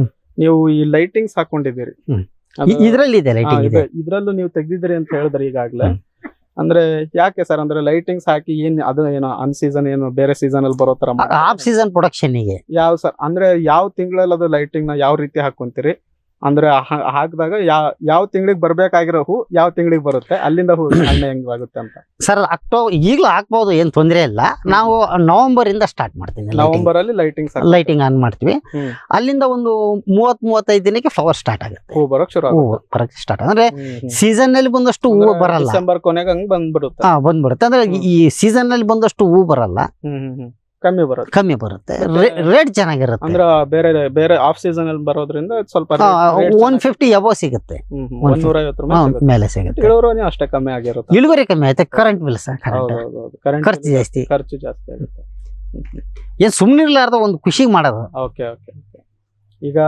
ನೀವು ಈ ಲೈಟಿಂಗ್ಸ್ ಹಾಕೊಂಡಿದ್ದೀರಿ. ಇದ್ರಲ್ಲಿ ಇದೆ ಲೈಟಿಂಗ್ ಇದೆ. ಇದ್ರಲ್ಲೂ ನೀವು ತೆಗ್ದಿದ್ದೀರಿ ಅಂತ ಹೇಳಿದ್ರಿ ಈಗಾಗ್ಲೇ. ಅಂದ್ರೆ ಯಾಕೆ ಸರ್? ಅಂದ್ರೆ ಲೈಟಿಂಗ್ಸ್ ಹಾಕಿ ಅದು ಏನೋ ಅನ್ ಸೀಸನ್ ಏನು ಬೇರೆ ಸೀಸನ್ ಅಲ್ಲಿ ಬರೋ ತರ ಆಫ್ ಸೀಸನ್ ಪ್ರೊಡಕ್ಷನ್ ಗೆ ಯಾವ ಸರ್? ಅಂದ್ರೆ ಯಾವ ತಿಂಗಳಲ್ಲಿ ಅದು ಲೈಟಿಂಗ್ ನ ಯಾವ ರೀತಿ ಹಾಕೊಂತೀರಿ? ಅಂದ್ರೆ ಹಾಕಿದಾಗ ಯಾವ ತಿಂಗಳಿಗೆ ಬರ್ಬೇಕಾಗಿರೋ ಹೂ ಯಾವ ತಿಂಗಳಿಗೆ ಬರುತ್ತೆ, ಅಲ್ಲಿಂದ ಹೂ ಹಣ್ಣೆ ಹೆಂಗಾಗುತ್ತೆ ಅಂತ? ಸರ್ ಅಕ್ಟೋಬರ್ ಈಗಲೂ ಹಾಕ್ಬಹುದು, ಏನ್ ತೊಂದರೆ ಇಲ್ಲ. ನಾವು ನವೆಂಬರ್ ಇಂದ ಸ್ಟಾರ್ಟ್ ಮಾಡ್ತೀವಿ. ನವೆಂಬರ್ ಅಲ್ಲಿ ಲೈಟಿಂಗ್ ಆನ್ ಮಾಡ್ತೀವಿ. ಅಲ್ಲಿಂದ ಒಂದು 30-35 ದಿನಕ್ಕೆ ಫ್ಲವರ್ ಸ್ಟಾರ್ಟ್ ಆಗುತ್ತೆ, ಹೂ ಬರೋಕ್ ಶುರು ಬರಕ್ಕೆ ಸ್ಟಾರ್ಟ್. ಅಂದ್ರೆ ಸೀಸನ್ ನಲ್ಲಿ ಬಂದಷ್ಟು ಹೂ ಬರಲ್ಲ, ಡಿಸೆಂಬರ್ ಕೊನೆಗೆ ಹಂಗ್ ಬಂದ್ಬಿಡುತ್ತೆ. ಬಂದ್ಬಿಡುತ್ತೆ. ಅಂದ್ರೆ ಈ ಸೀಸನ್ ನಲ್ಲಿ ಬಂದಷ್ಟು ಹೂ ಬರಲ್ಲ, ಕಮ್ಮಿ ಬರುತ್ತೆ. ರೇಟ್ ಚೆನ್ನಾಗಿರುತ್ತೆ. ಅಂದ್ರೆ ಬೇರೆ ಆಫ್ ಸೀಸನ್ ಅಲ್ಲಿ ಬರೋದ್ರಿಂದ ಸ್ವಲ್ಪ 150 ಎಬೋ ಸಿಗುತ್ತೆ, 150 ಮೇಲೆ ಸಿಗುತ್ತೆ. ಇಳುವರಿ ಅಷ್ಟೇ ಕಮ್ಮಿ ಆಗಿರುತ್ತೆ. ಇಳುವರಿ ಕಮ್ಮಿ ಆಯ್ತು, ಕರೆಂಟ್ ಬಿಲ್ ಸರ್ ಖರ್ಚು ಜಾಸ್ತಿ ಆಗುತ್ತೆ. ಏನ್ ಸುಮ್ನಿರ್ಲಾರ್ದ ಒಂದು ಖುಷಿ ಮಾಡೋದು. ಓಕೆ. ಈಗ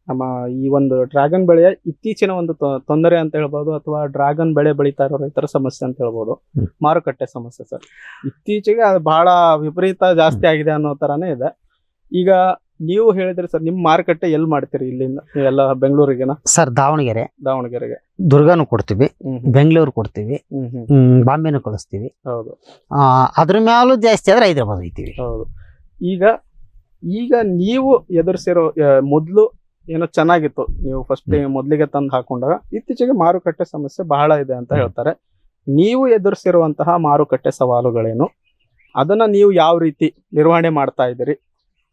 ನಮ್ಮ ಈ ಒಂದು ಡ್ರ್ಯಾಗನ್ ಬೆಳೆಯ ಇತ್ತೀಚಿನ ಒಂದು ತೊಂದರೆ ಅಂತ ಹೇಳ್ಬೋದು, ಅಥವಾ ಡ್ರ್ಯಾಗನ್ ಬೆಳೆ ಬೆಳೀತಾ ಇರೋ ರೈತರ ಸಮಸ್ಯೆ ಅಂತ ಹೇಳ್ಬೋದು, ಮಾರುಕಟ್ಟೆ ಸಮಸ್ಯೆ ಸರ್. ಇತ್ತೀಚೆಗೆ ಅದು ಬಹಳ ವಿಪರೀತ ಜಾಸ್ತಿ ಆಗಿದೆ ಅನ್ನೋ ತರಾನೇ ಇದೆ. ಈಗ ನೀವು ಹೇಳಿದ್ರಿ ಸರ್, ನಿಮ್ ಮಾರುಕಟ್ಟೆ ಎಲ್ಲಿ ಮಾಡ್ತೀರಿ? ಇಲ್ಲಿಂದ ಎಲ್ಲ ಬೆಂಗಳೂರಿಗೆನಾ ಸರ್? ದಾವಣಗೆರೆಗೆ ದುರ್ಗಾನು ಕೊಡ್ತೀವಿ, ಬೆಂಗಳೂರು ಕೊಡ್ತೀವಿ, ಬಾಂಬೆನೂ ಕಳಿಸ್ತೀವಿ. ಹೌದು. ಅದ್ರ ಮೇಲೂ ಜಾಸ್ತಿ ಆದ್ರೆ ಹೈದರಾಬಾದ್ ಹೋಗ್ತೀವಿ. ಹೌದು. ಈಗ ನೀವು ಎದುರಿಸಿರೋ ಮೊದ್ಲು ಏನೋ ಚೆನ್ನಾಗಿತ್ತು, ನೀವು ಫಸ್ಟ್ ಮೊದ್ಲಿಗೆ ತಂದು ಹಾಕೊಂಡಾಗ ಇತ್ತೀಚೆಗೆ ಮಾರುಕಟ್ಟೆ ಸಮಸ್ಯೆ ಬಹಳ ಇದೆ ಅಂತ ಹೇಳ್ತಾರೆ. ನೀವು ಎದುರಿಸಿರುವಂತಹ ಮಾರುಕಟ್ಟೆ ಸವಾಲುಗಳೇನು, ಅದನ್ನ ನೀವು ಯಾವ ರೀತಿ ನಿರ್ವಹಣೆ ಮಾಡ್ತಾ ಇದ್ದೀರಿ?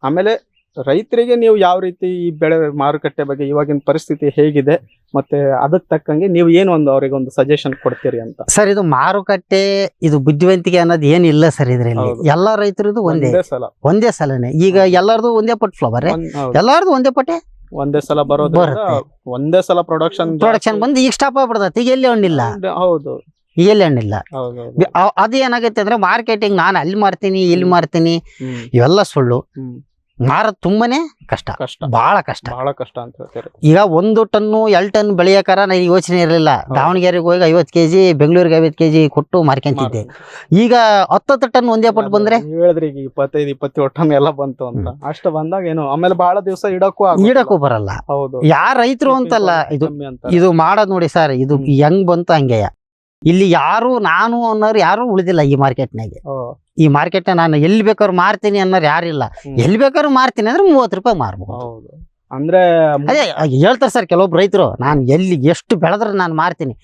ಆಮೇಲೆ ರೈತರಿಗೆ ನೀವು ಯಾವ ರೀತಿ ಈ ಬೆಳೆ ಮಾರುಕಟ್ಟೆ ಬಗ್ಗೆ ಇವಾಗಿನ ಪರಿಸ್ಥಿತಿ ಹೇಗಿದೆ, ಮತ್ತೆ ಅದಕ್ಕೆ ತಕ್ಕಂಗೆ ನೀವು ಏನು ಅವರಿಗೆ ಒಂದು ಸಜೆಷನ್ ಕೊಡ್ತೀರಿ ಅಂತ? ಸರ್ ಇದು ಮಾರುಕಟ್ಟೆ, ಇದು ಬುದ್ಧಿವಂತಿಕೆ ಅನ್ನೋದು ಏನಿಲ್ಲ ಸರ್ ಇದ್ರಲ್ಲಿ. ಎಲ್ಲಾ ರೈತರದು ಒಂದೇ ಸಲನೇ. ಈಗ ಎಲ್ಲಾರ್ದು ಒಂದೇ ಪಟ್ ಫ್ಲವರ್, ಎಲ್ಲಾರ್ದು ಒಂದೇ ಪಟ್ಟೆ ಒಂದೇ ಸಲ ಬರೋದ್ರಿಂದ ಒಂದೇ ಸಲ ಪ್ರೊಡಕ್ಷನ್ ಬಂದು ಈಗ ಸ್ಟಾಪ್ ಆಗ್ಬಿಡ್ತೈತಿ, ಈಗ ಎಲ್ಲಿ ಹಣ್ಣಿಲ್ಲ. ಹೌದು. ಎಲ್ಲಿ ಹಣ್ಣಿಲ್ಲ. ಹೌದು ಅದು ಏನಾಗೈತೆ ಅಂದ್ರೆ ಮಾರ್ಕೆಟಿಂಗ್ ನಾನು ಅಲ್ಲಿ ಮಾರ್ತೀನಿ ಇಲ್ಲಿ ಮಾರ್ತೀನಿ ಇವೆಲ್ಲ ಸುಳ್ಳು. ಮಾರೋದು ತುಂಬಾನೇ ಕಷ್ಟ, ಬಹಳ ಕಷ್ಟ ಅಂತ ಹೇಳ್ತಾರೆ. ಈಗ 1 ಟನ್ನು 2 ಟನ್ ಬೆಳೆಯಕಾರ ನನಗೆ ಯೋಚನೆ ಇರಲಿಲ್ಲ. ದಾವಣಗೆರೆಗೆ ಹೋಗಿ 50 kg, ಬೆಂಗಳೂರಿಗೆ 50 kg ಕೊಟ್ಟು ಮಾರ್ಕೊಂತಿದ್ದೆ. ಈಗ 10 ಟನ್ ಒಂದೇ ಪಟ್ಟು ಬಂದ್ರೆ ಹೇಳಿದ್ರಿ ಈಗ 25-27 ಟನ್ ಎಲ್ಲ ಬಂತು ಅಂತ. ಅಷ್ಟು ಬಂದಾಗ ಏನು ಆಮೇಲೆ ಬಹಳ ದಿವಸ ಇಡಕ್ಕೂ ಬರಲ್ಲ. ಹೌದು, ಯಾರ ರೈತರು ಅಂತಲ್ಲ, ಇದು ಮಾಡೋದ್ ನೋಡಿ ಸರ್, ಇದು ಹೆಂಗ್ ಬಂತು ಹಂಗೆಯ. ಇಲ್ಲಿ ಯಾರು ನಾನು ಅನ್ನೋರು ಯಾರು ಉಳಿದಿಲ್ಲ ಈ ಮಾರ್ಕೆಟ್ನಾಗೆ. ಈ ಮಾರ್ಕೆಟ್ ನಾನು ಎಲ್ಲಿ ಬೇಕಾದ್ರು ಮಾರ್ತೀನಿ ಅನ್ನೋರು ಯಾರಿಲ್ಲ. ಎಲ್ಲಿ ಬೇಕಾದ್ರು ಮಾರ್ತೀನಿ ಅಂದ್ರೆ 30 ರೂಪಾಯಿ ಮಾರ್ಬೋದು. ಅಂದ್ರೆ ಅದೇ ಹೇಳ್ತಾರೆ ಸರ್ ಕೆಲವೊಬ್ರು ರೈತರು, ನಾನು ಎಲ್ಲಿ ಎಷ್ಟು ಬೆಳೆದ್ರೆ ನಾನು ಮಾರ್ತೀನಿ,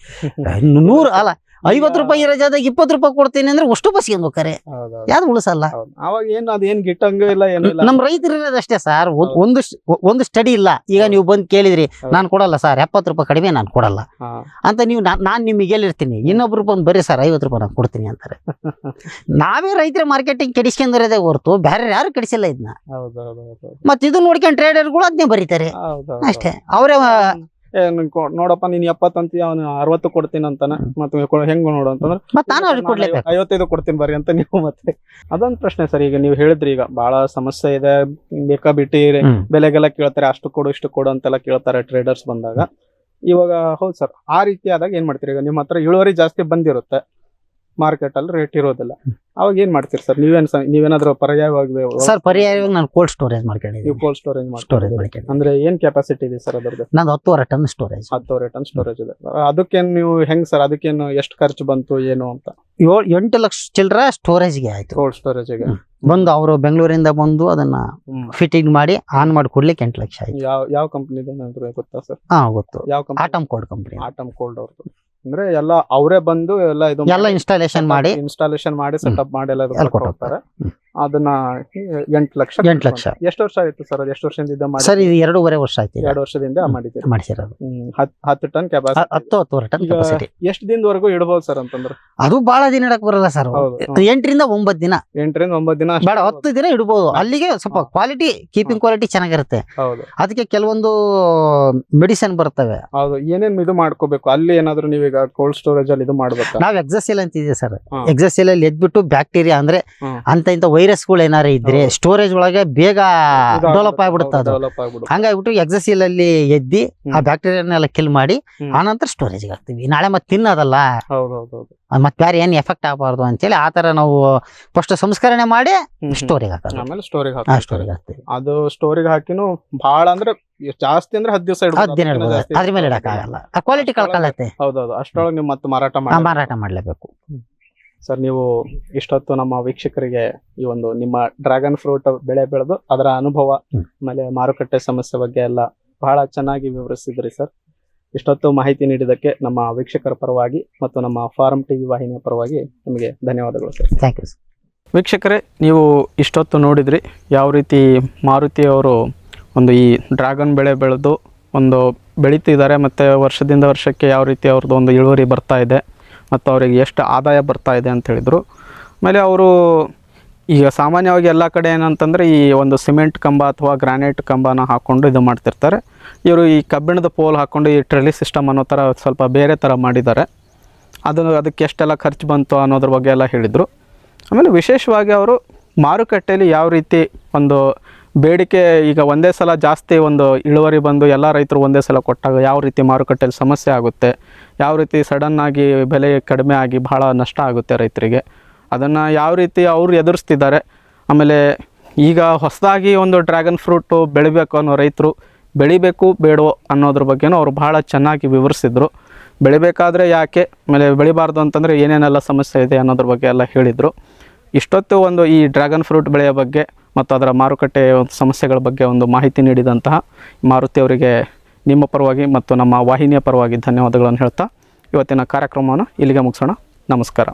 100 ಅಲ್ಲ 50 ರೂಪಾಯಿ ಇರೋ ಜಾಗದಾಗ 20 ರೂಪಾಯಿ ಕೊಡ್ತೀನಿ ಅಂದ್ರೆ ಅಷ್ಟು ಬಸ್ಗೆ ಹೋಗ್ತಾರೆ, ಯಾವ್ದು ಉಳಿಸಲ್ಲ. ಅವಾಗ ಏನು ಅದೇನ್ ಗಿಟ್ಟಂಗ ಇಲ್ಲ, ಏನಿಲ್ಲ. ನಮ್ ರೈತರು ಇರೋದಷ್ಟೇ ಸರ್, ಒಂದು ಸ್ಟಡಿ ಇಲ್ಲ. ಈಗ ನೀವು ಬಂದು ಕೇಳಿದ್ರಿ, ನಾನು ಕೊಡಲ್ಲ ಸರ್, 70 ರೂಪಾಯಿ ಕಡಿಮೆ ನಾನು ಕೊಡಲ್ಲ ಅಂತ ನೀವು, ನಾನ್ ನಿಮಗೆ ಹೇಳಿರ್ತೀನಿ, ಇನ್ನೊಬ್ರು ಬಂದು ಬರೀ ಸರ್ 50 ರೂಪಾಯಿ ನಾನು ಕೊಡ್ತೀನಿ ಅಂತಾರೆ. ನಾವೇ ರೈತರ ಮಾರ್ಕೆಟಿಂಗ್ ಕೆಡಿಸ್ಕೊಂಡಿರೋದೇ ಹೊರತು ಬೇರೆ ಯಾರು ಕೆಡಿಸಿಲ್ಲ ಇದನ್ನ. ಮತ್ತೆ ಇದು ನೋಡ್ಕೊಂಡು ಟ್ರೇಡರ್ಗಳು ಅದನ್ನೇ ಬರೀತಾರೆ ಅಷ್ಟೇ. ಅವರೇ ನೋಡಪ್ಪ ನೀನ್ 70 ಅಂತ ಅವನು 60 ಕೊಡ್ತೀನಿ ಅಂತಾನೆ, ಮತ್ತೆ ಹೆಂಗ್ ನೋಡು ಅಂತಂದ್ರೆ ಮತ್ತೆ ನಾನು ಅವ್ರಿಗೆ ಕೊಡ್ಲೇಬೇಕು, 55 ಕೊಡ್ತೀನಿ ಬರ್ರಿ ಅಂತ ನೀವು. ಮತ್ತೆ ಅದೊಂದು ಪ್ರಶ್ನೆ ಸರ್, ಈಗ ನೀವು ಹೇಳಿದ್ರಿ ಈಗ ಬಹಳ ಸಮಸ್ಯೆ ಇದೆ, ಬೇಕಾ ಬಿಟ್ಟಿ ಬೆಲೆಗೆಲ್ಲ ಕೇಳ್ತಾರೆ, ಅಷ್ಟು ಕೊಡು ಇಷ್ಟು ಕೊಡು ಅಂತೆಲ್ಲ ಕೇಳ್ತಾರೆ ಟ್ರೇಡರ್ಸ್ ಬಂದಾಗ. ಇವಾಗ ಹೌದು ಸರ್, ಆ ರೀತಿ ಆದಾಗ ಏನ್ ಮಾಡ್ತೀರಿ? ಈಗ ನಿಮ್ಮ ಹತ್ರ ಇಳುವರಿ ಜಾಸ್ತಿ ಬಂದಿರುತ್ತೆ, ಮಾರ್ಕೆಟ್ ಅಲ್ಲಿ ರೇಟ್ ಇರೋದಿಲ್ಲ, ಅವಾಗ ಏನ್ ಮಾಡ್ತೀರಿ ಸರ್? ನೀವೇನಾದ್ರೂ ಪರ್ಯಾಯವಾಗಿ ಸರ್? ಪರ್ಯಾಯವಾಗಿ ನಾನು ಕೋಲ್ಡ್ ಸ್ಟೋರೇಜ್ ಮಾಡ್ಕೊಂಡಿದ್ದೀನಿ. ಕೋಲ್ಡ್ ಸ್ಟೋರೇಜ್ ಅಂದ್ರೆ ಏನ್ ಕೆಪಾಸಿಟಿ ಇದೆ ಸರ್ ಅದರದ್ದು? ನಂದು 10.5 ಟನ್ ಸ್ಟೋರೇಜ್. 10.5 ಟನ್ ಸ್ಟೋರೇಜ್ ಇದೆ. ಅದಕ್ಕೇನು ನೀವು ಹೆಂಗ್ ಸರ್, ಅದಕ್ಕೇನು ಎಷ್ಟು ಖರ್ಚು ಬಂತು ಏನು ಅಂತ? 8 ಲಕ್ಷ ಚಿಲ್ಲರ ಸ್ಟೋರೇಜ್ಗೆ ಆಯ್ತು. ಕೋಲ್ಡ್ ಸ್ಟೋರೇಜ್ಗೆ ಬಂದು ಅವರು ಬೆಂಗಳೂರಿಂದ ಬಂದು ಅದನ್ನ ಫಿಟ್ಟಿಂಗ್ ಮಾಡಿ ಆನ್ ಮಾಡಿ ಕೊಡ್ಲಿಕ್ಕೆ 8 ಲಕ್ಷ ಆಯ್ತು. ಯಾವ ಕಂಪನಿ ಗೊತ್ತಾ ಸರ್? ಗೊತ್ತು. ಯಾವ company? Atom cold company. Atom cold ಅವ್ರದ್ದು. ಅಂದ್ರೆ ಎಲ್ಲ ಅವರೇ ಬಂದು ಎಲ್ಲ ಇನ್ಸ್ಟಾಲೇಷನ್ ಮಾಡಿ ಸೆಟಪ್ ಮಾಡಿ ಎಲ್ಲ ಕೊಡ್ತಾರೆ. ಅದನ್ನ 8 ಲಕ್ಷ. ಎಷ್ಟು ವರ್ಷ ಆಯ್ತು ಸರ್? ಅದು ಎಷ್ಟು ವರ್ಷದಿಂದ ಮಾಡಿ? ಸರ್ ಇದು 2.5 ವರ್ಷ ಆಯ್ತು. 2 ವರ್ಷದಿಂದ ಮಾಡಿಸಿರೋದು. 10 ಟನ್ ಕೆಪಾಸಿಟಿ. 10 ton capacity. ಎಷ್ಟು ದಿನದವರೆಗೂ ಇಡಬಹುದು ಸರ್ ಅಂತಂದ್ರೆ? ಅದು ಬಹಳ ದಿನ ಇಡಕ್ ಬರಲ್ಲ ಸರ್. 8 ರಿಂದ 9 ದಿನ. 8 ರಿಂದ 9 ದಿನ ಬೇಡ, 10 ದಿನ ಇಡಬಹುದು. ಅಲ್ಲಿಗೆ ಸ್ವಲ್ಪ ಕ್ವಾಲಿಟಿ, ಕೀಪಿಂಗ್ ಕ್ವಾಲಿಟಿ ಚೆನ್ನಾಗಿರುತ್ತೆ. ಅದಕ್ಕೆ ಕೆಲವೊಂದು ಮೆಡಿಸಿನ್ ಬರ್ತವೆ. ಹೌದು, ಏನೇನ್ ಇದು ಮಾಡ್ಕೋಬೇಕು ಅಲ್ಲಿ? ಏನಾದ್ರು ನೀವೀಗ ಕೋಲ್ಡ್ ಸ್ಟೋರೇಜ್ ಅಲ್ಲಿ ಇದು ಮಾಡ್ಬೇಕು? ನಾವ್ ಎಕ್ಸಾಸಿಲ್ ಅಂತ ಇದೆ ಸರ್. ಎಕ್ಸಾಸಿಲ್ ಅಲ್ಲಿ ಎದ್ಬಿಟ್ಟು ಬ್ಯಾಕ್ಟೀರಿಯಾ ಅಂದ್ರೆ ಅಂತ ವೈರಸ್ಗಳು ಏನಾರ ಇದ್ರೆ ಸ್ಟೋರೇಜ್ ಒಳಗೆ ಬೇಗ ಡೆವಲಪ್ ಆಗ್ಬಿಡುತ್ತೆ. ಅದು ಹಂಗಾಗ್ಬಿಟ್ಟು ಎಕ್ಸಾಸಿಲ್ ಅಲ್ಲಿ ಎದ್ದಿ ಆ ಬ್ಯಾಕ್ಟೀರಿಯಾನೆಲ್ಲ ಕಿಲ್ ಮಾಡಿ ಆನಂತರ ಸ್ಟೋರೇಜ್ ಹಾಕ್ತಿವಿ. ನಾಳೆ ಮತ್ತೆ ತಿನ್ನೋದಲ್ಲ, ಮತ್ತೆ ಬೇರೆ ಏನ್ ಎಫೆಕ್ಟ್ ಆಗಬಾರ್ದು ಅಂತೇಳಿ ಆತರ ನಾವು ಫಸ್ಟ್ ಸಂಸ್ಕರಣೆ ಮಾಡಿ ಸ್ಟೋರಿಗೆ ಹಾಕೋದು. ಆಮೇಲೆ ಸ್ಟೋರಿಗೆ ಹಾಕ್ತಿವಿ. ಅದು ಸ್ಟೋರಿಗೆ ಹಾಕಿನೂ ಬಹಳ ಅಂದ್ರೆ ಜಾಸ್ತಿ ಅಂದ್ರೆ 10 ದಿವಸ ಇಡಬಹುದು. ಅದ್ರ ಮೇಲೆ ಇಡಕ್ ಆಗಲ್ಲ, ಆ ಕ್ವಾಲಿಟಿ ಕಳ್ಕೊಳ್ಳುತ್ತೆ. ಹೌದೌದು, ಅಷ್ಟೊಳಗೆ ನೀವು ಮತ್ತೆ ಮಾರಾಟ ಮಾಡ್ಲೇಬೇಕು. ಸರ್, ನೀವು ಇಷ್ಟೊತ್ತು ನಮ್ಮ ವೀಕ್ಷಕರಿಗೆ ಈ ಒಂದು ನಿಮ್ಮ ಡ್ರ್ಯಾಗನ್ ಫ್ರೂಟ್ ಬೆಳೆ ಬೆಳೆದು ಅದರ ಅನುಭವ ಆಮೇಲೆ ಮಾರುಕಟ್ಟೆ ಸಮಸ್ಯೆ ಬಗ್ಗೆ ಎಲ್ಲ ಬಹಳ ಚೆನ್ನಾಗಿ ವಿವರಿಸಿದ್ರಿ ಸರ್. ಇಷ್ಟೊತ್ತು ಮಾಹಿತಿ ನೀಡಿದ್ದಕ್ಕೆ ನಮ್ಮ ವೀಕ್ಷಕರ ಪರವಾಗಿ ಮತ್ತು ನಮ್ಮ ಫಾರಂ ಟಿವಿ ವಾಹಿನಿಯ ಪರವಾಗಿ ನಿಮಗೆ ಧನ್ಯವಾದಗಳು ಸರ್. Thank you sir. ವೀಕ್ಷಕರೇ, ನೀವು ಇಷ್ಟೊತ್ತು ನೋಡಿದ್ರಿ ಯಾವ ರೀತಿ ಮಾರುತಿಯವರು ಒಂದು ಈ ಡ್ರ್ಯಾಗನ್ ಬೆಳೆ ಬೆಳೆದು ಒಂದು ಬೆಳೀತಿದ್ದಾರೆ, ಮತ್ತು ವರ್ಷದಿಂದ ವರ್ಷಕ್ಕೆ ಯಾವ ರೀತಿ ಅವ್ರದ್ದು ಒಂದು ಇಳುವರಿ ಬರ್ತಾ ಇದೆ ಮತ್ತು ಅವರಿಗೆ ಎಷ್ಟು ಆದಾಯ ಬರ್ತಾ ಇದೆ ಅಂತ ಹೇಳಿದರು. ಆಮೇಲೆ ಅವರು ಈಗ ಸಾಮಾನ್ಯವಾಗಿ ಎಲ್ಲ ಕಡೆ ಏನಂತಂದರೆ ಈ ಒಂದು ಸಿಮೆಂಟ್ ಕಂಬ ಅಥವಾ ಗ್ರಾನೈಟ್ ಕಂಬನ ಹಾಕ್ಕೊಂಡು ಇದು ಮಾಡ್ತಿರ್ತಾರೆ. ಇವರು ಈ ಕಬ್ಬಿಣದ ಪೋಲ್ ಹಾಕ್ಕೊಂಡು ಈ ಟ್ರೆಲಿ ಸಿಸ್ಟಮ್ ಅನ್ನೋ ಥರ ಸ್ವಲ್ಪ ಬೇರೆ ಥರ ಮಾಡಿದ್ದಾರೆ. ಅದಕ್ಕೆ ಎಷ್ಟೆಲ್ಲ ಖರ್ಚು ಬಂತು ಅನ್ನೋದ್ರ ಬಗ್ಗೆ ಎಲ್ಲ ಹೇಳಿದರು. ಆಮೇಲೆ ವಿಶೇಷವಾಗಿ ಅವರು ಮಾರುಕಟ್ಟೆಯಲ್ಲಿ ಯಾವ ರೀತಿ ಒಂದು ಬೇಡಿಕೆ, ಈಗ ಒಂದೇ ಸಲ ಜಾಸ್ತಿ ಒಂದು ಇಳುವರಿ ಬಂದು ಎಲ್ಲ ರೈತರು ಒಂದೇ ಸಲ ಕೊಟ್ಟಾಗ ಯಾವ ರೀತಿ ಮಾರುಕಟ್ಟೆಯಲ್ಲಿ ಸಮಸ್ಯೆ ಆಗುತ್ತೆ, ಯಾವ ರೀತಿ ಸಡನ್ನಾಗಿ ಬೆಲೆ ಕಡಿಮೆ ಆಗಿ ಭಾಳ ನಷ್ಟ ಆಗುತ್ತೆ ರೈತರಿಗೆ, ಅದನ್ನು ಯಾವ ರೀತಿ ಅವರು ಎದುರಿಸ್ತಿದ್ದಾರೆ. ಆಮೇಲೆ ಈಗ ಹೊಸದಾಗಿ ಒಂದು ಡ್ರ್ಯಾಗನ್ ಫ್ರೂಟು ಬೆಳಿಬೇಕು ಅನ್ನೋ ರೈತರು ಬೆಳಿಬೇಕು ಬೇಡೋ ಅನ್ನೋದ್ರ ಬಗ್ಗೆನೂ ಅವರು ಭಾಳ ಚೆನ್ನಾಗಿ ವಿವರಿಸಿದರು. ಬೆಳಿಬೇಕಾದ್ರೆ ಯಾಕೆ, ಆಮೇಲೆ ಬೆಳಿಬಾರ್ದು ಅಂತಂದರೆ ಏನೇನೆಲ್ಲ ಸಮಸ್ಯೆ ಇದೆ ಅನ್ನೋದ್ರ ಬಗ್ಗೆ ಎಲ್ಲ ಹೇಳಿದರು. ಇಷ್ಟೊತ್ತು ಒಂದು ಈ ಡ್ರ್ಯಾಗನ್ ಫ್ರೂಟ್ ಬೆಳೆಯ ಬಗ್ಗೆ ಮತ್ತು ಅದರ ಮಾರುಕಟ್ಟೆ ಸಮಸ್ಯೆಗಳ ಬಗ್ಗೆ ಒಂದು ಮಾಹಿತಿ ನೀಡಿದಂತಹ ಮಾರುತಿ ಅವರಿಗೆ ನಿಮ್ಮ ಪರವಾಗಿ ಮತ್ತು ನಮ್ಮ ವಾಹಿನಿಯ ಪರವಾಗಿ ಧನ್ಯವಾದಗಳನ್ನು ಹೇಳ್ತಾ ಇವತ್ತಿನ ಕಾರ್ಯಕ್ರಮವನ್ನು ಇಲ್ಲಿಗೆ ಮುಗಿಸೋಣ. ನಮಸ್ಕಾರ.